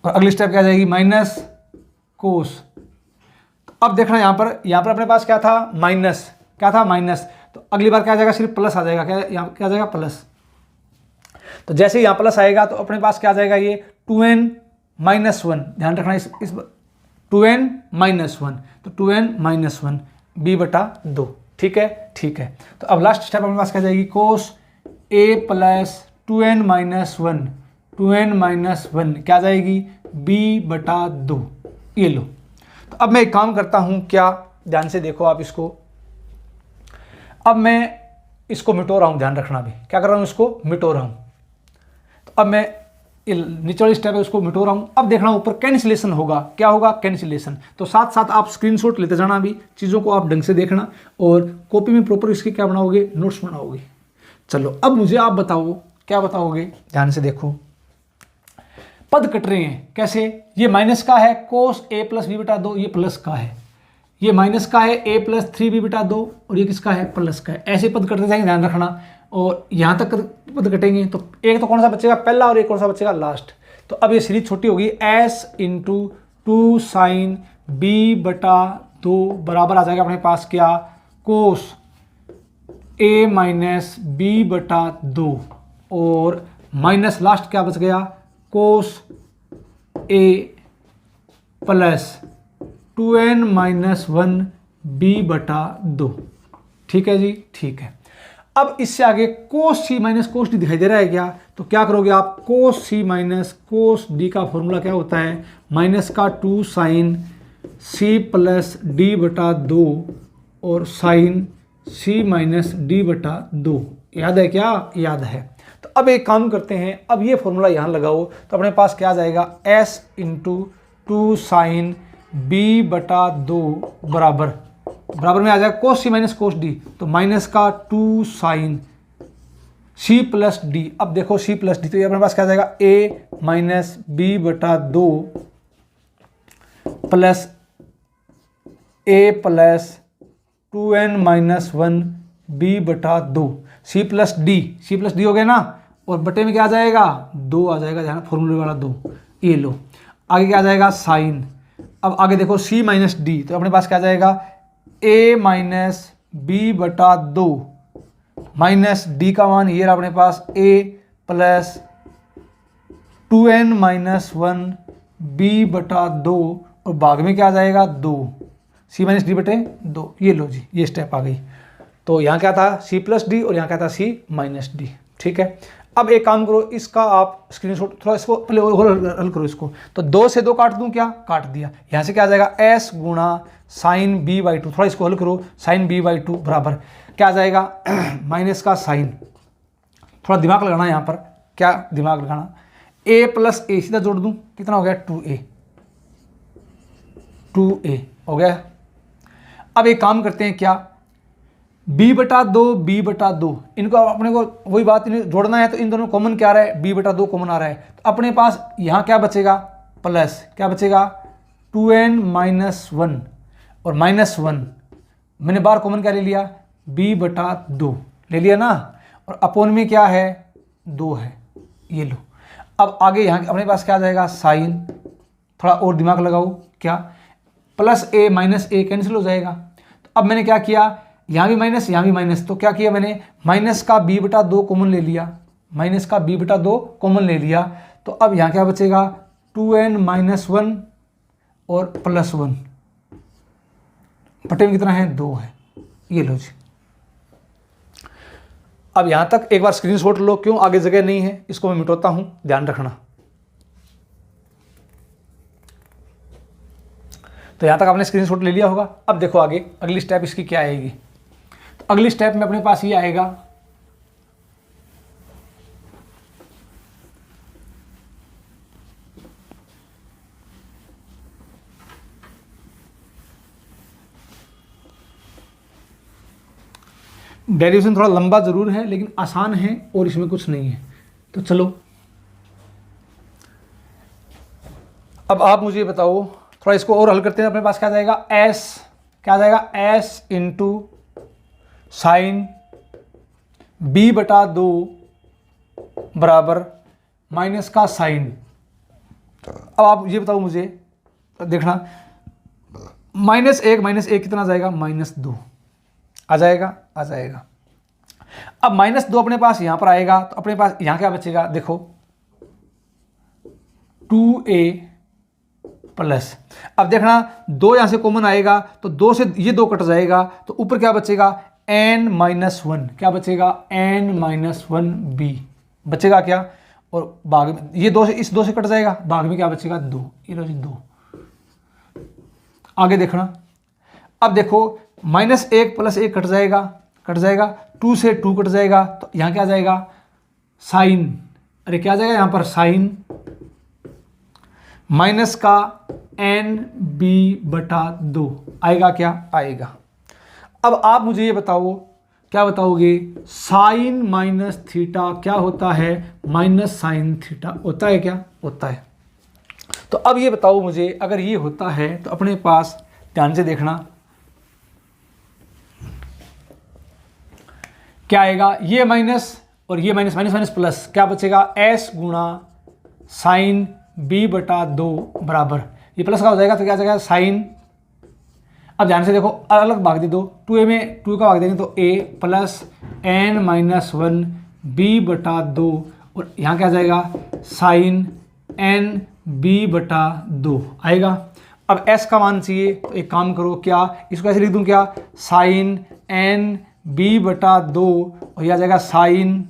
और अगली स्टेप क्या आ जाएगी, माइनस कोस। तो अब देखना यहाँ पर अपने पास क्या था, माइनस, तो अगली बार क्या आ जाएगा, सिर्फ प्लस आ जाएगा, क्या आ जाएगा, प्लस। तो जैसे ही यहाँ प्लस आएगा तो अपने पास क्या आ जाएगा, ये 2n - 1, ध्यान रखना इस 2n - 1, तो 2n - 1 b/2, ठीक है। तो अब लास्ट स्टेप अपने पास क्या जाएगी, कोस a प्लस 2n - 1 क्या जाएगी, b/2, ये लो। तो अब मैं एक काम करता हूँ, क्या, ध्यान से देखो आप इसको, अब मैं इसको मिटो रहा हूँ, ध्यान रखना भी, क्या कर रहा हूँ, इसको मिटो रहा हूँ। तो अब मैं नीचे वाली स्टेप है उसको मिटो रहा हूँ। अब देखना ऊपर कैंसिलेशन होगा, क्या होगा, कैंसिलेशन। तो साथ साथ आप स्क्रीनशॉट लेते जाना, भी चीज़ों को आप ढंग से देखना और कॉपी में प्रॉपर इसके क्या बनाओगे, नोट्स बनाओगे। चलो अब मुझे आप बताओ, क्या बताओगे, ध्यान से देखो, पद कट रहे हैं कैसे, ये माइनस का है कोस a प्लस b/2, ये प्लस का है, ये माइनस का है a प्लस 3b/2, और ये किसका है, प्लस का है। ऐसे पद कटते जाएंगे, ध्यान रखना, और यहाँ तक पद कटेंगे तो एक तो कौन सा बचेगा, पहला, और एक कौन सा बचेगा, लास्ट। तो अब ये सीरीज छोटी होगी, s × 2 sin b/2 बराबर आ जाएगा अपने पास क्या, कोस a माइनस b/2, और माइनस लास्ट क्या बच गया, कोस a प्लस 2n - 1 b/2, ठीक है जी, ठीक है। अब इससे आगे कोस c माइनस कोस d दिखाई दे रहा है क्या, तो क्या करोगे आप, कोस c माइनस कोस d का फॉर्मूला क्या होता है, माइनस का 2 साइन c प्लस d/2 और साइन c माइनस d/2, याद है क्या, याद है। तो अब एक काम करते हैं, अब ये फॉर्मूला यहाँ लगाओ तो अपने पास क्या आ जाएगा, s × 2 साइन b/2 बराबर में आ जाएगा कोस c माइनस कोस d, तो माइनस का 2 साइन c प्लस d। अब देखो c प्लस d, तो ये अपने पास क्या आ जाएगा, a minus b/2 plus a plus 2n - 1 b/2, c plus d हो गया ना, और बटे में क्या आ जाएगा, 2 आ जाएगा, ध्यान, फॉर्मूले वाला 2, ये लो। आगे क्या आ जाएगा, साइन, अब आगे देखो c माइनस d, तो अपने पास क्या आ जाएगा, a minus b/2 minus d का मान ये रहा अपने पास, a प्लस 2n - 1 b/2, और भाग में क्या आ जाएगा, 2, c माइनस d/2, ये लो जी, ये स्टेप आ गई। तो यहाँ क्या था, c प्लस d, और यहाँ क्या था, c माइनस d, ठीक है। अब एक काम करो, इसका आप स्क्रीनशॉट, थोड़ा इसको पहले हल करो इसको, तो 2 से 2 काट दूं क्या, काट दिया। यहाँ से क्या आ जाएगा, s गुणा साइन b/2, थोड़ा इसको हल करो, साइन b/2 बराबर क्या आ जाएगा, माइनस का साइन, थोड़ा दिमाग लगाना यहाँ पर, क्या दिमाग लगाना, a प्लस a सीधा जोड़ दूं, कितना हो गया, 2a हो गया। अब एक काम करते हैं, क्या, b/2 इनको अपने को वही बात इन्हें जोड़ना है, तो इन दोनों कॉमन क्या आ रहा है, b/2 कॉमन आ रहा है, तो अपने पास यहाँ क्या बचेगा, प्लस क्या बचेगा, 2n - 1 और -1 मैंने बार कॉमन क्या ले लिया, b/2 ले लिया ना, और अपोन में क्या है, 2 है, ये लो। अब आगे यहाँ अपने पास क्या आ जाएगा, साइन, थोड़ा और दिमाग लगाओ, क्या, plus a minus a cancel हो जाएगा। तो अब मैंने क्या किया, यहाँ भी माइनस, यहाँ भी माइनस, तो क्या किया मैंने, माइनस का b/2 कॉमन ले लिया, माइनस का b/2 कॉमन ले लिया। तो अब यहाँ क्या बचेगा, 2n - 1 और +1, बटे में कितना है 2 है। ये लो जी। अब यहाँ तक एक बार स्क्रीनशॉट लो, क्यों आगे जगह नहीं है, इसको मैं मिटाता हूँ, ध्यान रखना। तो यहाँ तक आपने स्क्रीनशॉट ले लिया होगा। अब देखो आगे अगली स्टेप इसकी क्या आएगी। तो अगली स्टेप में अपने पास ये आएगा डेरिवेशन, थोड़ा लंबा ज़रूर है लेकिन आसान है और इसमें कुछ नहीं है। तो चलो अब आप मुझे बताओ, थोड़ा इसको और हल करते हैं। अपने पास क्या जाएगा, एस, क्या जाएगा, एस इंटू साइन बी बटा 2 बराबर माइनस का साइन। अब आप ये बताओ मुझे, देखना -1 कितना जाएगा, -2 आ जाएगा, आ जाएगा। अब -2 अपने पास यहां पर आएगा तो अपने पास यहां क्या बचेगा, देखो 2a प्लस, अब देखना 2 यहां से कॉमन आएगा तो 2 से ये 2 कट जाएगा तो ऊपर क्या बचेगा, n-1, क्या बचेगा, n-1b बचेगा क्या, और भाग में ये 2 से इस 2 से कट जाएगा, भाग में क्या बचेगा 2, ये लो जी 2। आगे देखना, अब देखो -1 + 1 कट जाएगा, 2 से 2 कट जाएगा तो यहाँ क्या जाएगा, साइन, अरे क्या जाएगा यहाँ पर साइन माइनस का nb/2 आएगा, क्या आएगा। अब आप मुझे ये बताओ, क्या बताओगे, साइन माइनस थीटा क्या होता है, माइनस साइन थीटा होता है, क्या होता है। तो अब ये बताओ मुझे, अगर ये होता है तो अपने पास ध्यान से देखना क्या आएगा, ये माइनस और ये माइनस, माइनस माइनस प्लस, क्या बचेगा, s गुणा साइन b/2 बराबर, ये प्लस का हो जाएगा तो क्या जाएगा साइन, अब ध्यान से देखो अलग अलग भाग दे दो, 2a में 2 का भाग देंगे तो a प्लस n-1 b/2 और यहाँ क्या जाएगा साइन nb/2 आएगा। अब s का मान चाहिए तो एक काम करो, क्या इसको ऐसे लिख दूं, क्या साइन nb/2 और यह आ जाएगा साइन,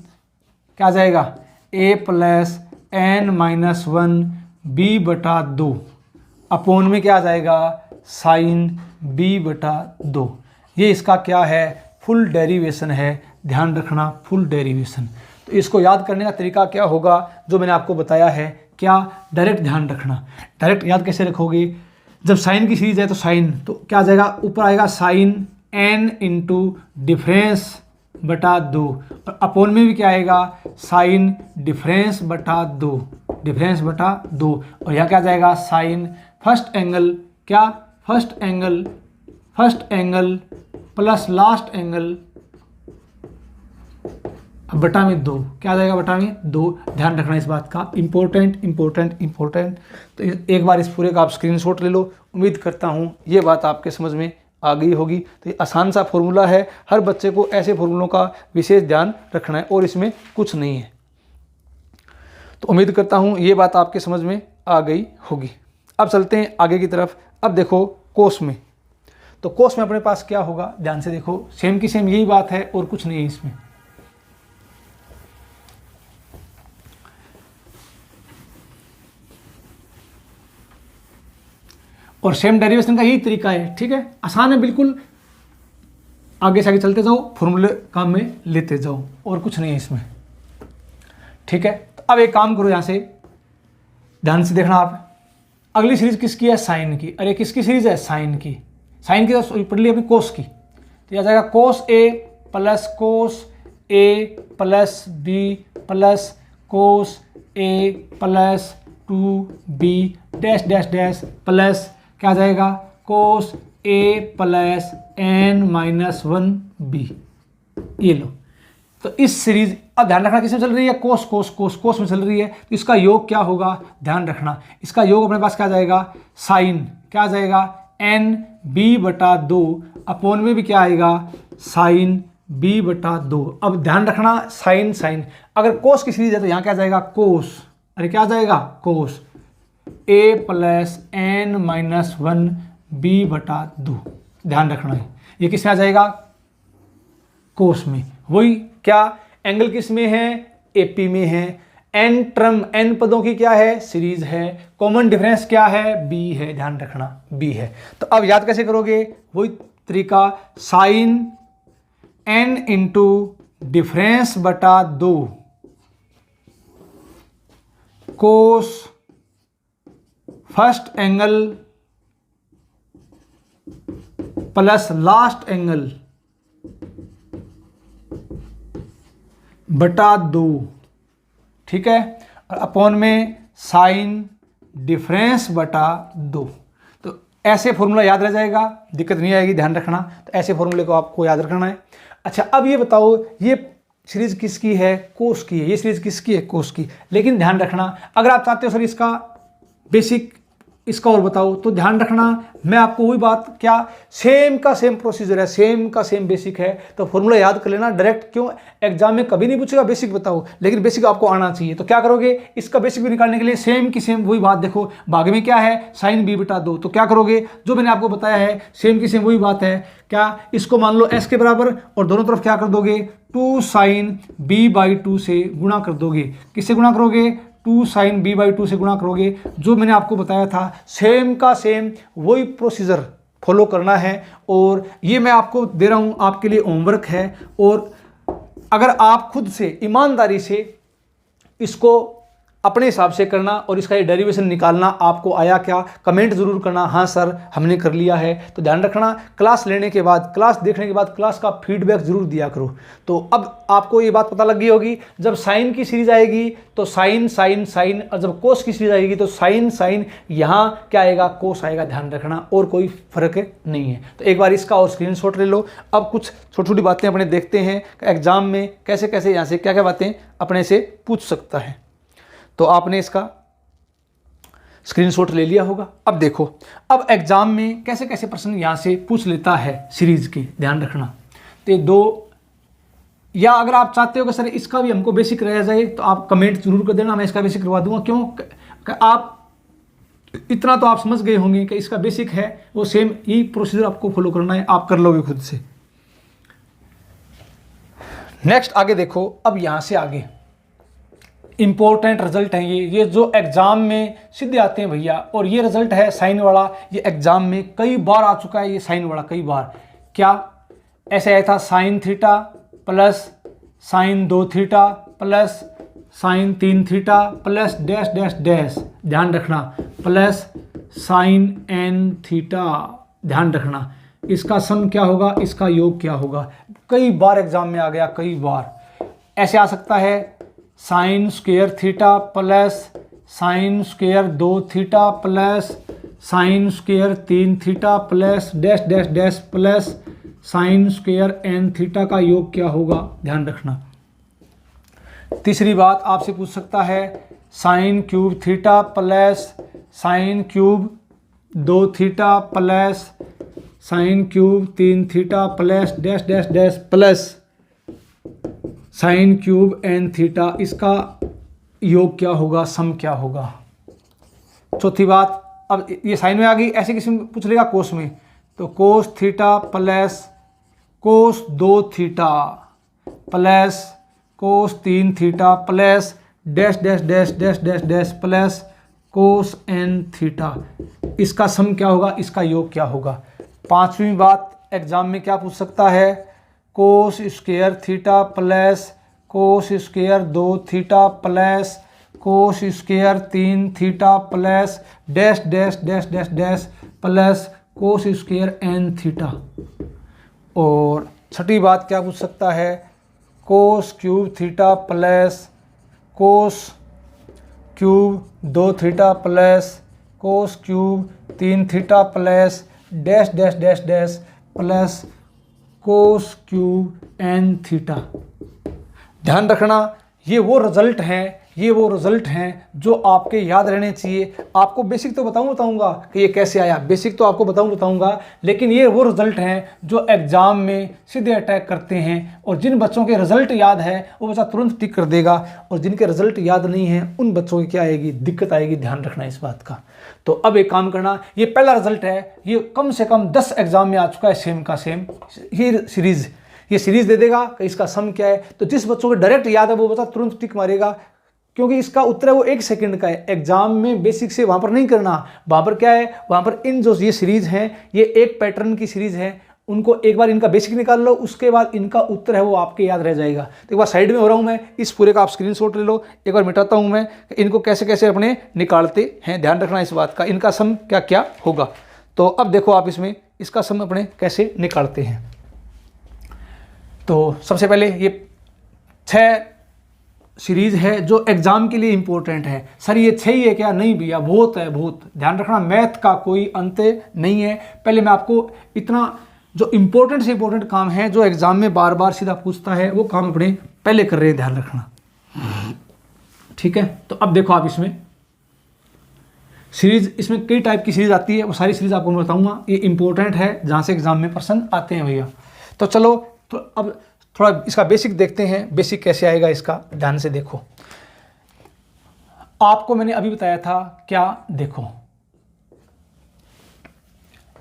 क्या आ जाएगा a plus n-1 b/2 upon में क्या आ जाएगा साइन b/2। ये इसका क्या है, फुल डेरिवेशन है, ध्यान रखना फुल डेरिवेशन। तो इसको याद करने का तरीका क्या होगा, जो मैंने आपको बताया है, क्या डायरेक्ट ध्यान रखना। डायरेक्ट याद कैसे रखोगे, जब साइन की सीरीज है तो साइन, तो क्या आ जाएगा, ऊपर आएगा साइन n इंटू डिफरेंस/2 और अपोन में भी क्या आएगा साइन डिफरेंस/2 और यहाँ क्या आ जाएगा साइन फर्स्ट एंगल, क्या first angle plus last angle बटा में 2, क्या आ जाएगा बटा में 2। ध्यान रखना इस बात का, इंपॉर्टेंट। तो एक बार इस पूरे का आप स्क्रीनशॉट ले लो। उम्मीद करता हूँ ये बात आपके समझ में आ गई होगी। तो ये आसान सा फॉर्मूला है, हर बच्चे को ऐसे फॉर्मूलों का विशेष ध्यान रखना है और इसमें कुछ नहीं है। तो उम्मीद करता हूँ ये बात आपके समझ में आ गई होगी। अब चलते हैं आगे की तरफ। अब देखो कोस में, तो कोस में अपने पास क्या होगा, ध्यान से देखो, सेम की सेम यही बात है और कुछ नहीं है इसमें। और सेम डेरिवेशन का यही तरीका है, ठीक है, आसान है बिल्कुल। आगे से आगे चलते जाओ, फॉर्मूले काम में लेते जाओ और कुछ नहीं है इसमें, ठीक है। तो अब एक काम करो, यहाँ से ध्यान से देखना आप, अगली सीरीज किसकी है, साइन की। अरे किसकी सीरीज है, साइन की। साइन की तो पढ़ ली अपनी कोस की, तो यह जाएगा cos A plus cos A plus B plus cos A plus 2b dash dash dash plus क्या जाएगा कोस ए प्लस n-1b। ये लो, तो इस सीरीज, अब ध्यान रखना किसमें चल रही है, कोस कोस कोस कोस में चल रही है, तो इसका योग क्या होगा, ध्यान रखना, इसका योग अपने पास क्या जाएगा साइन, क्या जाएगा nb/2 अपोन में भी क्या आएगा साइन b/2। अब ध्यान रखना साइन साइन, अगर कोस की सीरीज है तो यहाँ क्या जाएगा कोस, अरे क्या जाएगा कोस a प्लस n-1 b/2। ध्यान रखना है। ये किस में आ जाएगा, कोस में। वही क्या, एंगल किस में है, एपी में है। एन टर्म, एन पदों की क्या है, सीरीज है। कॉमन डिफरेंस क्या है, बी है, ध्यान रखना बी है। तो अब याद कैसे करोगे, वही तरीका, साइन एन इंटू डिफरेंस बटा 2 cos first angle plus last angle बटा 2, ठीक है, और अपॉन में साइन डिफरेंस बटा 2। तो ऐसे फॉर्मूला याद रह जाएगा, दिक्कत नहीं आएगी, ध्यान रखना। तो ऐसे फॉर्मूले को आपको याद रखना है। अच्छा, अब ये बताओ, ये सीरीज किसकी है, कोस की है। ये सीरीज किसकी है, कोस की। लेकिन ध्यान रखना, अगर आप चाहते हो सर इसका बेसिक, इसका और बताओ, तो ध्यान रखना, मैं आपको वही बात, क्या सेम का सेम प्रोसीजर है, सेम का सेम बेसिक है। तो फॉर्मूला याद कर लेना डायरेक्ट, क्यों एग्जाम में कभी नहीं पूछेगा बेसिक बताओ, लेकिन बेसिक आपको आना चाहिए। तो क्या करोगे, इसका बेसिक भी निकालने के लिए सेम की सेम वही बात, देखो भाग में क्या है, साइन बी बटा 2। तो क्या करोगे, जो मैंने आपको बताया है सेम की सेम वही बात है। क्या, इसको मान लो एस के बराबर, और दोनों तरफ क्या कर दोगे, 2 साइन बी बाई 2 से गुणा कर दोगे। किससे गुणा करोगे, 2 साइन बी बाई 2 से गुणा करोगे। जो मैंने आपको बताया था सेम का सेम वही प्रोसीजर फॉलो करना है। और ये मैं आपको दे रहा हूँ, आपके लिए होमवर्क है। और अगर आप खुद से ईमानदारी से इसको अपने हिसाब से करना और इसका ये डेरिवेशन निकालना, आपको आया क्या, कमेंट जरूर करना, हाँ सर हमने कर लिया है। तो ध्यान रखना, क्लास लेने के बाद, क्लास देखने के बाद क्लास का फीडबैक जरूर दिया करो। तो अब आपको ये बात पता लग गई होगी, जब साइन की सीरीज आएगी तो साइन साइन साइन, और जब कोस की सीरीज आएगी तो साइन साइन, यहाँ क्या आएगा, कोस आएगा। ध्यान रखना, और कोई फर्क नहीं है। तो एक बार इसका और स्क्रीनशॉट ले लो। अब कुछ छोटी छोटी बातें अपने देखते हैं एग्जाम में कैसे कैसे, यहाँ से क्या क्या बातें अपने से पूछ सकता है। तो आपने इसका स्क्रीनशॉट ले लिया होगा। अब देखो, अब एग्जाम में कैसे कैसे प्रश्न यहां से पूछ लेता है सीरीज के, ध्यान रखना। तो 2, या अगर आप चाहते हो कि सर इसका भी हमको बेसिक रह जाए, तो आप कमेंट जरूर कर देना, मैं इसका बेसिक करवा दूंगा। क्यों, आप इतना तो आप समझ गए होंगे कि इसका बेसिक है, वो सेम ही प्रोसीजर आपको फॉलो करना है, आप कर लोगे खुद से। नेक्स्ट आगे देखो, अब यहां से आगे इंपॉर्टेंट रिजल्ट हैं ये जो एग्जाम में सीधे आते हैं भैया। और ये रिजल्ट है साइन वाला, ये एग्जाम में कई बार आ चुका है, ये साइन वाला कई बार। क्या ऐसे आया था, sine theta plus sign 2 theta plus sign 3 theta plus dash dash dash, ध्यान रखना, प्लस साइन n थीटा, ध्यान रखना। इसका सम क्या होगा, इसका योग क्या होगा। कई बार एग्जाम में आ गया, कई बार। ऐसे आ सकता है, sine square theta plus sine square 2 theta plus sine square 3 theta plus dash dash dash plus sine square n theta का योग क्या होगा, ध्यान रखना। तीसरी बात आपसे पूछ सकता है, sine cube theta plus sine cube 2 theta plus sine cube 3 theta plus dash dash dash plus sine cube n theta, इसका योग क्या होगा, सम क्या होगा। चौथी बात, अब ये साइन में आ गई, ऐसे किसी में पूछ लेगा कोस में, तो cos theta plus cos 2 theta plus cos 3 theta plus dash dash dash dash dash dash plus cos n theta, इसका सम क्या होगा, इसका योग क्या होगा। पांचवी बात, एग्जाम में क्या पूछ सकता है, cos square theta plus cos square 2 theta plus cos square 3 theta plus dash dash dash dash dash plus cos square n theta. और छठी बात क्या पूछ सकता है, cos cube theta plus cos cube 2 theta plus cos cube 3 theta plus dash dash dash dash plus cos cube n theta. ध्यान रखना, ये वो रिजल्ट हैं ये वो रिजल्ट हैं जो आपके याद रहने चाहिए। आपको बेसिक तो बताऊंगा कि ये कैसे आया, बेसिक तो आपको बताऊंगा, लेकिन ये वो रिजल्ट हैं जो एग्जाम में सीधे अटैक करते हैं। और जिन बच्चों के रिजल्ट याद है वो बच्चा तुरंत टिक कर देगा, और जिनके रिजल्ट याद नहीं है उन बच्चों की क्या आएगी, दिक्कत आएगी। ध्यान रखना इस बात का। तो अब एक काम करना, ये पहला रिजल्ट है, ये कम से कम 10 एग्जाम में आ चुका है, सेम का सेम। ये सीरीज दे देगा कि इसका सम क्या है। तो जिस बच्चों को डायरेक्ट याद है वो बच्चा तुरंत टिक मारेगा, क्योंकि इसका उत्तर है वो 1 सेकंड का है। एग्जाम में बेसिक से वहां पर नहीं करना, वहां पर क्या है, वहां पर इन जो ये सीरीज हैं, ये एक पैटर्न की सीरीज है, उनको एक बार इनका बेसिक निकाल लो, उसके बाद इनका उत्तर है वो आपके याद रह जाएगा। तो एक बार साइड में हो रहा हूं मैं, इस पूरे का आप स्क्रीनशॉट ले लो। एक बार मिटाता हूं मैं इनको कैसे कैसे अपने निकालते हैं। ध्यान रखना इस बात का, इनका सम क्या क्या होगा। तो अब देखो आप इसमें इसका सम अपने कैसे निकालते हैं। तो सबसे पहले ये 6 सीरीज है जो एग्जाम के लिए इंपॉर्टेंट है। सर ये 6 ही है क्या? नहीं भैया, बहुत है, बहुत। ध्यान रखना, मैथ का कोई अंत नहीं है। पहले मैं आपको इतना जो इंपॉर्टेंट से इंपॉर्टेंट काम है जो एग्जाम में बार बार सीधा पूछता है वो काम अपने पहले कर रहे हैं। ध्यान रखना, ठीक है। तो अब देखो आप इसमें सीरीज, इसमें कई टाइप की सीरीज आती है, वो सारी सीरीज आपको मैं बताऊंगा। ये इंपॉर्टेंट है जहां से एग्जाम में प्रश्न आते हैं भैया। तो चलो, तो अब थोड़ा इसका बेसिक देखते हैं। बेसिक कैसे आएगा इसका, ध्यान से देखो। आपको मैंने अभी बताया था क्या, देखो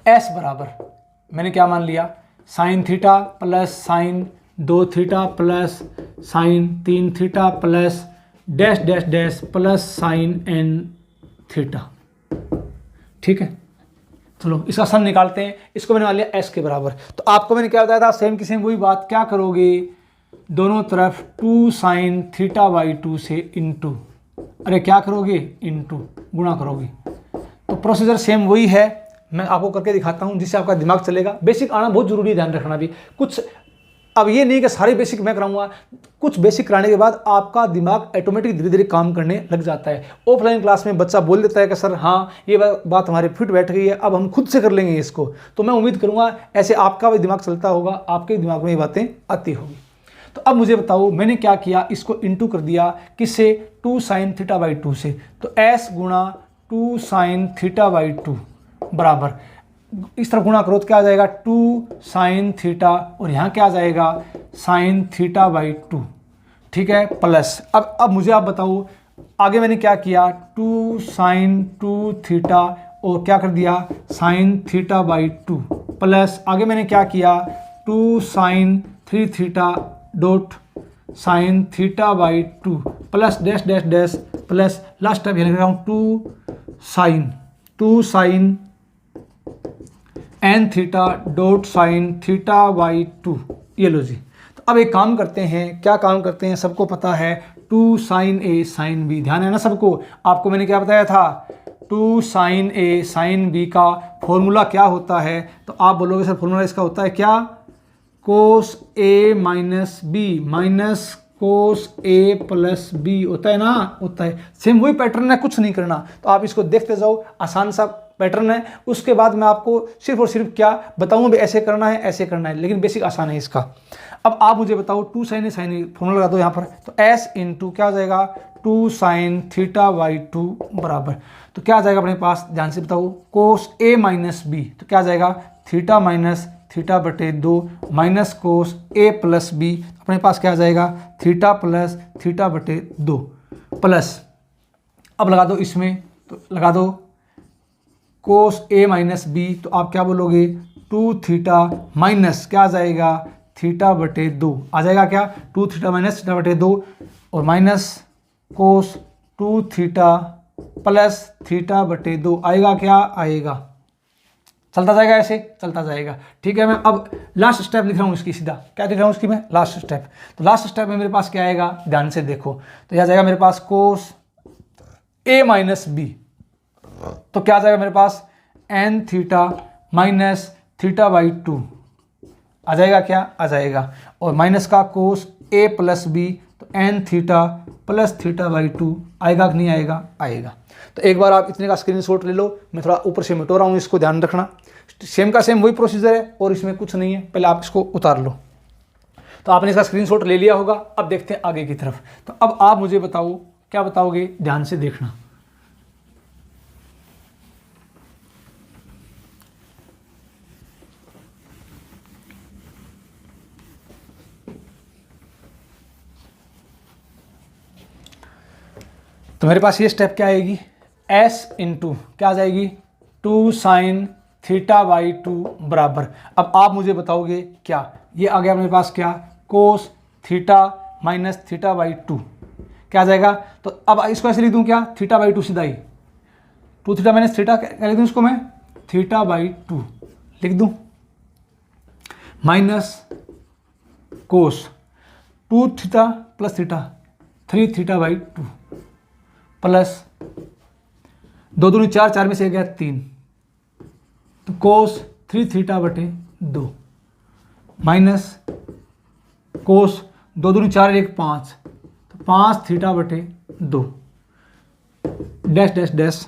S बराबर मैंने क्या मान लिया, sine theta plus sign 2 theta plus sign 3 theta plus dash dash dash plus sign n theta. ठीक है, चलो इसका सम निकालते हैं। इसको मैंने मान लिया S के बराबर। तो आपको मैंने क्या बताया था, सेम की सेम वही बात। क्या करोगे, दोनों तरफ 2 साइन थीटा बाई 2 से इंटू, अरे क्या करोगे, इंटू, गुणा करोगे। तो प्रोसीजर सेम वही है, मैं आपको करके दिखाता हूं जिससे आपका दिमाग चलेगा। बेसिक आना बहुत जरूरी है, ध्यान रखना भी कुछ। अब ये नहीं कि सारे बेसिक मैं कराऊंगा, कुछ बेसिक कराने के बाद आपका दिमाग ऑटोमेटिक धीरे धीरे काम करने लग जाता है। ऑफलाइन क्लास में बच्चा बोल देता है कि सर हाँ ये बात हमारे फिट बैठ गई है, अब हम खुद से कर लेंगे इसको। तो मैं उम्मीद करूंगा ऐसे आपका भी दिमाग चलता होगा, आपके दिमाग में ये बातें आती होगी। तो अब मुझे बताओ मैंने क्या किया, इसको इंटू कर दिया किससे, 2 साइन थीटा बाई 2 से। तो S गुणा 2 साइन थीटा बाई 2 बराबर, इस तरफ गुणा करो तो क्या आ जाएगा, 2 साइन थीटा, और यहाँ क्या आ जाएगा, साइन थीटा बाई 2। ठीक है, प्लस अब मुझे आप बताओ आगे मैंने क्या किया, 2 साइन 2 थीटा और क्या कर दिया, साइन थीटा बाई 2 प्लस आगे मैंने क्या किया, 2 sine 3 theta dot sine theta by 2 plus dash dash dash plus last time लिख रहा हूँ 2 sine N theta dot sine theta by 2। ये लो जी। तो अब एक काम करते हैं, क्या काम करते हैं, सबको पता है 2 साइन ए साइन बी, ध्यान है ना सबको। आपको मैंने क्या बताया था, 2 साइन ए साइन बी का फॉर्मूला क्या होता है। तो आप बोलोगे सर फॉर्मूला इसका होता है क्या, कोस A minus B minus cos A plus B होता है ना, होता है। सेम वही पैटर्न है, कुछ नहीं करना। तो आप इसको देखते जाओ, आसान सा पैटर्न है। उसके बाद मैं आपको सिर्फ और सिर्फ क्या बताऊँ, ऐसे करना है ऐसे करना है, लेकिन बेसिक आसान है इसका। अब आप मुझे बताओ 2 साइन ए साइन फॉर्मूला लगा दो यहाँ पर। तो S इंटू क्या हो जाएगा, 2 साइन थीटा बाई 2 बराबर, तो क्या आ जाएगा अपने पास, ध्यान से बताओ, कोस ए माइनस बी, तो क्या आ जाएगा, थीटा माइनस थीटा बटे 2 minus cos A plus B, अपने पास क्या आ जाएगा, थीटा प्लस थीटा बटे 2 प्लस, अब लगा दो इसमें, तो लगा दो कोस ए माइनस बी, तो आप क्या बोलोगे, 2 थीटा माइनस क्या आ जाएगा, थीटा बटे 2 आ जाएगा क्या, 2 थीटा माइनस थीटा बटे 2 और minus cos 2 theta plus theta बटे 2 आएगा, क्या आएगा, चलता जाएगा, ऐसे चलता जाएगा। ठीक है, मैं अब लास्ट स्टेप लिख रहा हूँ इसकी, सीधा क्या लिख रहा हूँ इसकी मैं, लास्ट स्टेप। तो लास्ट स्टेप में मेरे पास क्या आएगा, ध्यान से देखो, तो यह आ जाएगा मेरे पास कोस ए माइनस बी, तो क्या आ जाएगा मेरे पास, N theta minus theta by 2 आ जाएगा, क्या आ जाएगा, और माइनस का कोस ए प्लस बी, तो N theta plus theta by 2 आएगा कि नहीं आएगा, आएगा। तो एक बार आप इतने का स्क्रीनशॉट ले लो, मैं थोड़ा ऊपर से मिटो रहा हूँ इसको, ध्यान रखना। सेम का सेम वही प्रोसीजर है और इसमें कुछ नहीं है, पहले आप इसको उतार लो। तो आपने इसका स्क्रीनशॉट ले लिया होगा। अब देखते हैं आगे की तरफ। तो अब आप मुझे बताओ क्या बताओगे, ध्यान से देखना। तो मेरे पास ये स्टेप क्या आएगी, s इंटू क्या आ जाएगी 2 साइन थीटा बाई 2 बराबर। अब आप मुझे बताओगे क्या, ये आ गया मेरे पास क्या, cos theta minus theta by 2 क्या आ जाएगा। तो अब इसको ऐसे लिख दूँ क्या, थीटा बाई 2 सीधा ही 2 थीटा माइनस थीटा क्या लिख दूँ इसको मैं, थीटा बाई 2 लिख दूँ, minus cos 2 theta plus theta 3 theta by 2 plus 2 दूनी 4, 4 में से गया 3, तो कोस 3 थीटा बटे 2 माइनस कोस 2 दूनी 4 1 5, तो 5 थीटा बटे 2 dash dash dash.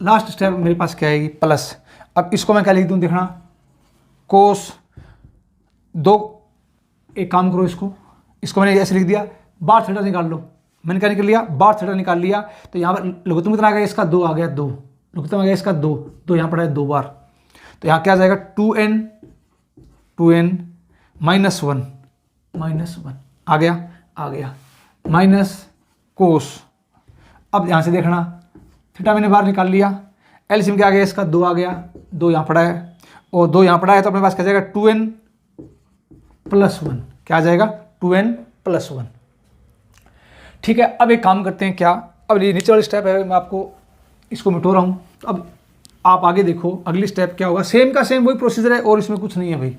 Last step मेरे पास क्या आएगी, प्लस। अब इसको मैं क्या लिख दूँ, देखना कोस 2, एक काम करो इसको मैंने ऐसे लिख दिया, बाहर थीटा निकाल लो, मैंने क्या निकाल लिया, बाहर थीटा निकाल लिया। तो यहाँ पर लघुत्तम कितना आ गया इसका, 2 आ गया, 2 लघुत्तम आ गया इसका 2, तो यहाँ पड़ा है 2 बार, तो यहाँ क्या आ जाएगा 2n माइनस 1 आ गया माइनस कोस। अब यहाँ से देखना थीटा मैंने बाहर निकाल लिया, एलसीएम क्या आ गया इसका, 2 आ गया, 2 यहाँ पड़ा है और 2 यहाँ पड़ा है, तो अपने पास क्या जाएगा 2n प्लस 1, क्या आ जाएगा 2n प्लस 1। ठीक है, अब एक काम करते हैं क्या, अब ये नीचे वाला स्टेप है मैं आपको इसको मिटो रहा हूँ। तो अब आप आगे देखो अगली स्टेप क्या होगा, सेम का सेम वही प्रोसीजर है और इसमें कुछ नहीं है भाई।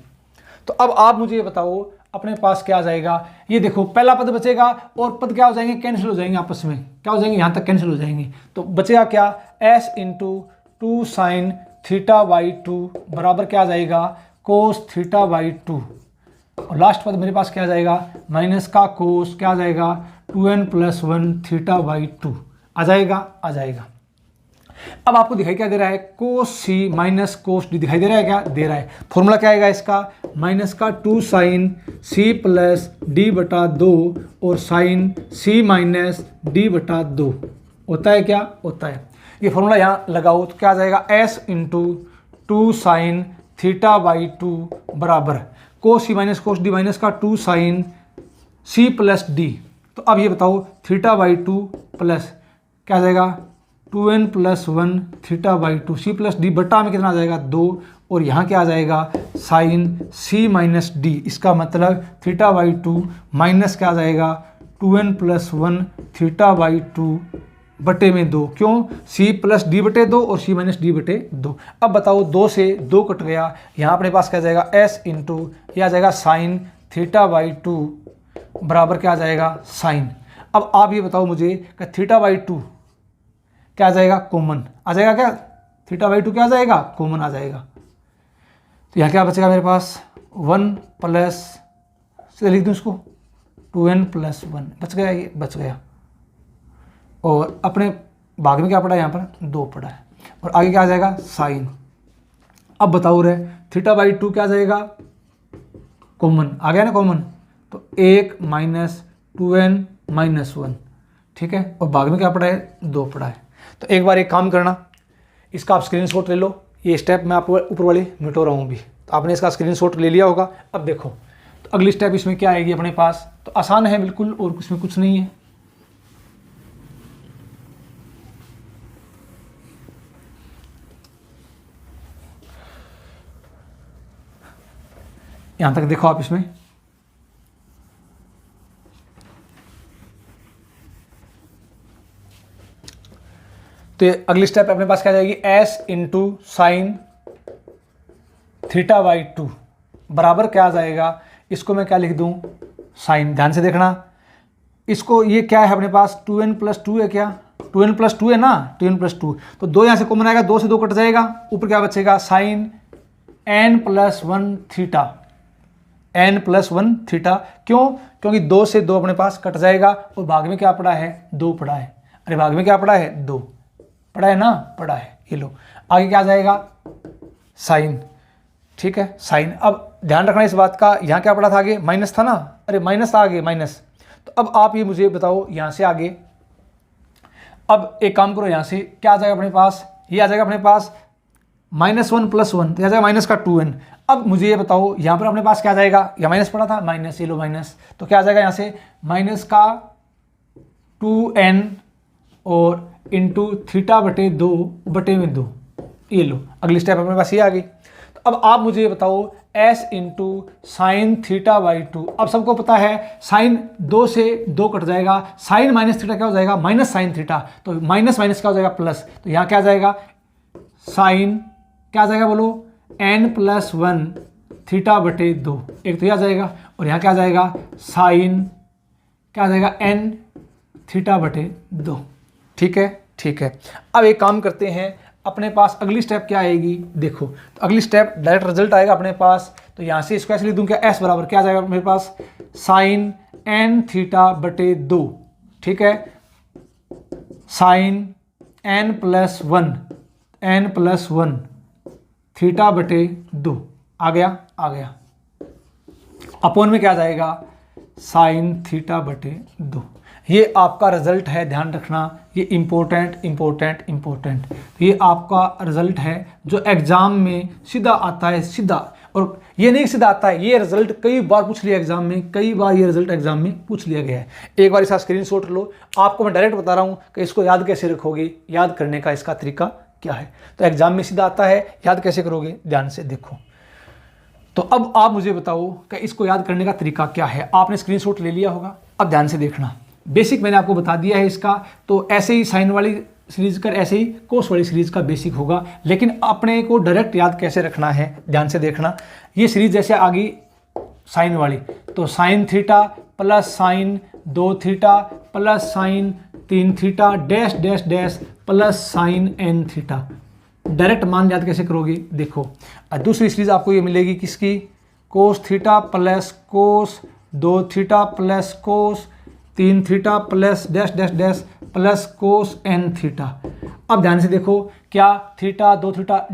तो अब आप मुझे ये बताओ अपने पास क्या आ जाएगा, ये देखो पहला पद बचेगा और पद क्या हो जाएंगे, कैंसिल हो जाएंगे आपस में, क्या हो जाएंगे यहाँ तक कैंसिल हो जाएंगे। तो बचेगा क्या, s into 2 sign theta by 2 बराबर क्या आ जाएगा, कोस थीटा बाई 2, और लास्ट पद मेरे पास क्या आ जाएगा, माइनस का कोस क्या आ जाएगा 2n प्लस 1 थीटा बाई 2 आ जाएगा। अब आपको दिखाई क्या दे रहा है, कोस सी माइनस कोस डी दिखाई दे रहा है, क्या दे रहा है। फॉर्मूला क्या आएगा इसका, माइनस का 2 साइन सी प्लस डी बटा 2 और साइन सी माइनस डी बटा 2 होता है, क्या होता है। ये फॉर्मूला यहाँ लगाओ तो क्या आ जाएगा, s into 2 sign theta by 2 बराबर कोस सी माइनस कोस डी माइनस का 2 साइन सी प्लस डी। तो अब ये बताओ थीटा बाई 2 प्लस क्या आ जाएगा 2n plus 1 theta by 2, C plus D बटा में कितना आ जाएगा 2, और यहाँ क्या आ जाएगा साइन सी माइनस डी, इसका मतलब थीटा बाई 2 माइनस क्या आ जाएगा 2n प्लस 1 थीटा बाई 2 बटे में 2, क्यों, सी प्लस डी बटे 2 और सी माइनस डी बटे 2। अब बताओ 2 से 2 कट गया, यहाँ अपने पास क्या आ जाएगा s इंटू यह आ जाएगा साइन थीटा बाई 2 बराबर क्या आ जाएगा साइन। अब आप ये बताओ मुझे कि थीटा बाई 2 क्या आ जाएगा, कॉमन आ जाएगा, क्या थीटा बाई 2 क्या आ जाएगा, कॉमन आ जाएगा। तो यहाँ क्या बचेगा मेरे पास 1 प्लस से लिख दूँ इसको 2n प्लस 1 बच गया, ये बच गया, और अपने भाग में क्या पड़ा है, यहाँ पर 2 पड़ा है, और आगे क्या आ जाएगा साइन। अब बताओ रे थीटा बाई 2 क्या आ जाएगा, कॉमन आ गया ना, कॉमन, तो 1 माइनस 2n माइनस 1, ठीक है, और भाग में क्या पड़ा है 2 पड़ा है। तो एक बार एक काम करना, इसका आप स्क्रीनशॉट ले लो, ये स्टेप मैं आपको ऊपर वाली मिटो रहा हूँ भी, तो आपने इसका स्क्रीनशॉट ले लिया होगा। अब देखो तो अगली स्टेप इसमें क्या आएगी अपने पास, तो आसान है बिल्कुल और इसमें कुछ नहीं है। यहाँ तक देखो आप इसमें, तो अगली स्टेप अपने पास क्या जाएगी, s into sine theta by 2 बराबर क्या आ जाएगा, इसको मैं क्या लिख दूं साइन। ध्यान से देखना इसको, ये क्या है अपने पास 2n प्लस 2 है, क्या 2n प्लस 2 है ना, 2n प्लस 2, तो 2 यहाँ से कॉमन आएगा, 2 से 2 कट जाएगा, ऊपर क्या बचेगा sine n plus 1 theta, n plus 1 theta, क्यों, क्योंकि 2 से 2 अपने पास कट जाएगा, और भाग में क्या पड़ा है 2 पड़ा है, अरे भाग में क्या पड़ा है 2 पड़ा है ना, पड़ा है, ये लो, आगे क्या आ जाएगा साइन, ठीक है साइन। अब ध्यान रखना इस बात का, यहाँ क्या पड़ा था आगे, माइनस था ना, अरे माइनस था आगे माइनस। तो अब आप ये मुझे बताओ यहाँ से आगे अब एक काम करो, यहाँ से क्या आ जाएगा अपने पास, ये आ जाएगा अपने पास -1 + 1, तो आ जाएगा माइनस का 2n। अब मुझे ये बताओ यहाँ पर अपने पास क्या आ जाएगा, या माइनस पड़ा था, माइनस, ये लो माइनस, तो क्या आ जाएगा यहाँ से माइनस का 2n और इंटू θ/2 ये लो, अगली स्टेप अपने पास ये आ गई। तो अब आप मुझे ये बताओ s इंटू साइन θ/2। अब सबको पता है साइन 2 से 2 कट जाएगा, साइन माइनस थीटा क्या हो जाएगा, माइनस साइन थीटा, तो माइनस माइनस क्या हो जाएगा प्लस, तो यहाँ क्या आ जाएगा साइन, क्या आ जाएगा बोलो, n+1 θ/2, एक तो यह आ जाएगा, और यहाँ क्या आ जाएगा साइन, क्या आ जाएगा n θ/2। ठीक है, ठीक है। अब एक काम करते हैं, अपने पास अगली स्टेप क्या आएगी, देखो, तो अगली स्टेप डायरेक्ट रिजल्ट आएगा अपने पास, तो यहाँ से इसको ऐसे लिख दूँ क्या, s बराबर क्या आ जाएगा मेरे पास साइन n θ/2, ठीक है, साइन n+1 θ/2 आ गया, आ गया, अपॉन में क्या आ जाएगा साइन θ/2। ये आपका रिजल्ट है, ध्यान रखना, ये इंपॉर्टेंट इंपॉर्टेंट इंपॉर्टेंट, ये आपका रिजल्ट है जो एग्जाम में सीधा आता है, सीधा, और ये नहीं सीधा आता है, ये रिजल्ट कई बार पूछ लिया एग्जाम में, कई बार ये रिजल्ट एग्जाम में पूछ लिया गया है। एक बार इसका स्क्रीनशॉट लो, आपको मैं डायरेक्ट बता रहा हूँ कि इसको याद कैसे रखोगे, याद करने का इसका तरीका क्या है। तो एग्जाम में सीधा आता है, याद कैसे करोगे, ध्यान से देखो। तो अब आप मुझे बताओ कि इसको याद करने का तरीका क्या है। आपने स्क्रीनशॉट ले लिया होगा, अब ध्यान से देखना, बेसिक मैंने आपको बता दिया है इसका, तो ऐसे ही साइन वाली सीरीज कर, ऐसे ही कोस वाली सीरीज का बेसिक होगा, लेकिन अपने को डायरेक्ट याद कैसे रखना है, ध्यान से देखना। ये सीरीज जैसे आ गई साइन वाली, तो sine theta plus sign 2 theta plus sign 3 theta dash dash dash plus sign n theta, direct मान याद कैसे करोगे, देखो। दूसरी सीरीज आपको ये मिलेगी किसकी, cos theta plus cos 2 theta plus cos 3 theta plus dash dash dash plus cos n theta. अब ध्यान से देखो, क्या थीटा 2 थीटा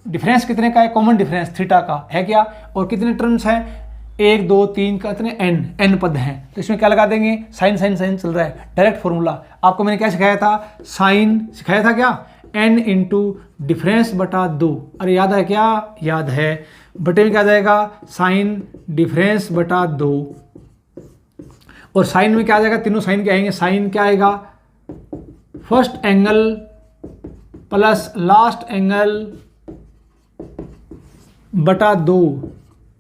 डिफरेंस कितने का है, कॉमन डिफरेंस थीटा का है क्या, और कितने टर्म्स हैं 1 2 3 का, इतने n पद हैं, तो इसमें क्या लगा देंगे, साइन साइन साइन चल रहा है, डायरेक्ट फॉर्मूला। आपको मैंने क्या सिखाया था, साइन सिखाया था क्या, n इंटू डिफरेंस बटा 2, अरे याद है क्या, याद है, बटे में क्या जाएगा साइन डिफरेंस बटा 2, और साइन में क्या आ जाएगा, तीनों साइन क्या आएंगे, साइन क्या आएगा, first angle plus last angle बटा 2,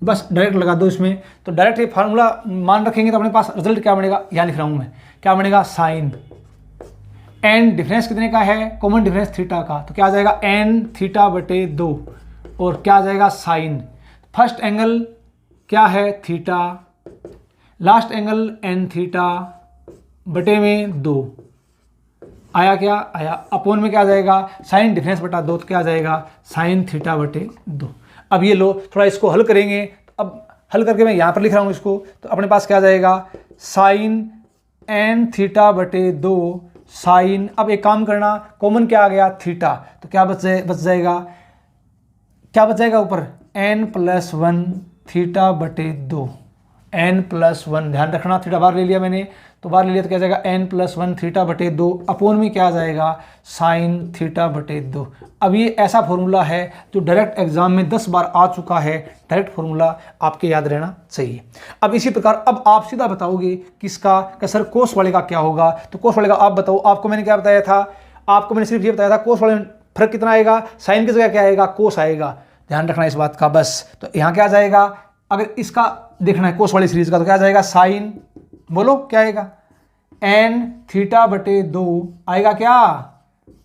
बस डायरेक्ट लगा दो इसमें। तो डायरेक्ट ये फार्मूला मान रखेंगे तो अपने पास रिजल्ट क्या बनेगा, यहाँ लिख रहा हूँ मैं, क्या बनेगा साइन एन, डिफरेंस कितने का है, कॉमन डिफरेंस थीटा का, तो क्या आ जाएगा n θ/2, और क्या आ जाएगा साइन, फर्स्ट एंगल क्या है theta, last angle n theta बटे में 2, आया क्या, आया, अपॉन में क्या आ जाएगा साइन डिफरेंस बटा 2, तो क्या आ जाएगा साइन θ/2। अब ये लो, थोड़ा इसको हल करेंगे, अब हल करके मैं यहाँ पर लिख रहा हूँ इसको, तो अपने पास क्या आ जाएगा साइन n θ/2 साइन, अब एक काम करना, कॉमन क्या आ गया थीटा, तो क्या बच जाएगा, क्या बच जाएगा ऊपर n+1 θ/2, n+1, ध्यान रखना, थीटा बाहर ले लिया मैंने, तो बाहर ले लिया तो क्या जाएगा n+1 θ/2, अपॉन में क्या आ जाएगा साइन θ/2। अब ये ऐसा फॉर्मूला है जो डायरेक्ट एग्जाम में 10 बार आ चुका है, डायरेक्ट फॉर्मूला आपके याद रहना चाहिए। अब इसी प्रकार अब आप सीधा बताओगे किसका, कि सर कोस वाले का क्या होगा, तो कोस वाले का आप बताओ। आपको मैंने क्या बताया था, आपको मैंने सिर्फ ये बताया था कोस वाले में फर्क कितना आएगा, साइन की जगह क्या आएगा, कोस आएगा, ध्यान रखना इस बात का बस। तो यहाँ क्या आ जाएगा, अगर इसका देखना है कोस वाली सीरीज का, तो क्या आ जाएगा साइन, बोलो क्या आएगा, n θ/2 आएगा क्या,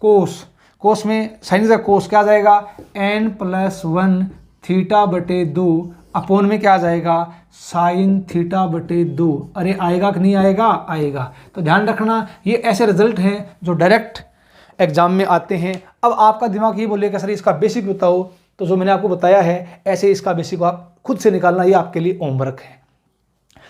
कोस, कोस में साइन का कोस क्या आ जाएगा n+1 θ/2, अपॉन में क्या आ जाएगा साइन θ/2, अरे आएगा कि नहीं आएगा, आएगा। तो ध्यान रखना, ये ऐसे रिजल्ट हैं जो डायरेक्ट एग्जाम में आते हैं। अब आपका दिमाग ये बोलेगा सर इसका बेसिक बताओ, तो जो मैंने आपको बताया है ऐसे इसका बेसिक आप खुद से निकालना, ये आपके लिए होमवर्क है।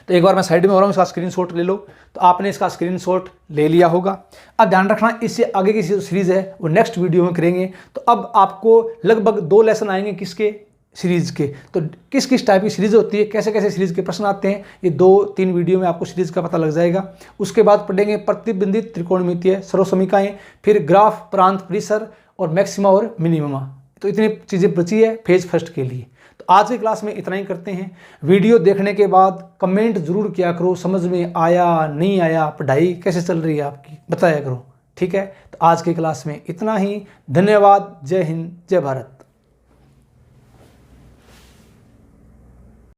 तो एक बार मैं साइड में हो रहा हूँ, इसका स्क्रीनशॉट ले लो, तो आपने इसका स्क्रीनशॉट ले लिया होगा। अब ध्यान रखना, इससे आगे की सीरीज़ है वो नेक्स्ट वीडियो में करेंगे। तो अब आपको लगभग 2 लेसन आएंगे किसके, सीरीज़ के। तो किस किस टाइप की सीरीज़ होती है, कैसे कैसे सीरीज़ के प्रश्न आते हैं, ये 2-3 वीडियो में आपको सीरीज़ का पता लग जाएगा। उसके बाद पढ़ेंगे प्रतिबिंबित त्रिकोणमितीय सर्वसमीकाएँ, फिर ग्राफ, प्रांत, परिसर और मैक्सिमा और मिनिममा। तो इतनी चीज़ें बची है फेज फर्स्ट के लिए। तो आज की क्लास में इतना ही करते हैं। वीडियो देखने के बाद कमेंट ज़रूर किया करो, समझ में आया नहीं आया, पढ़ाई कैसे चल रही है आपकी, बताया करो। ठीक है, तो आज की क्लास में इतना ही। धन्यवाद। जय हिंद, जय भारत।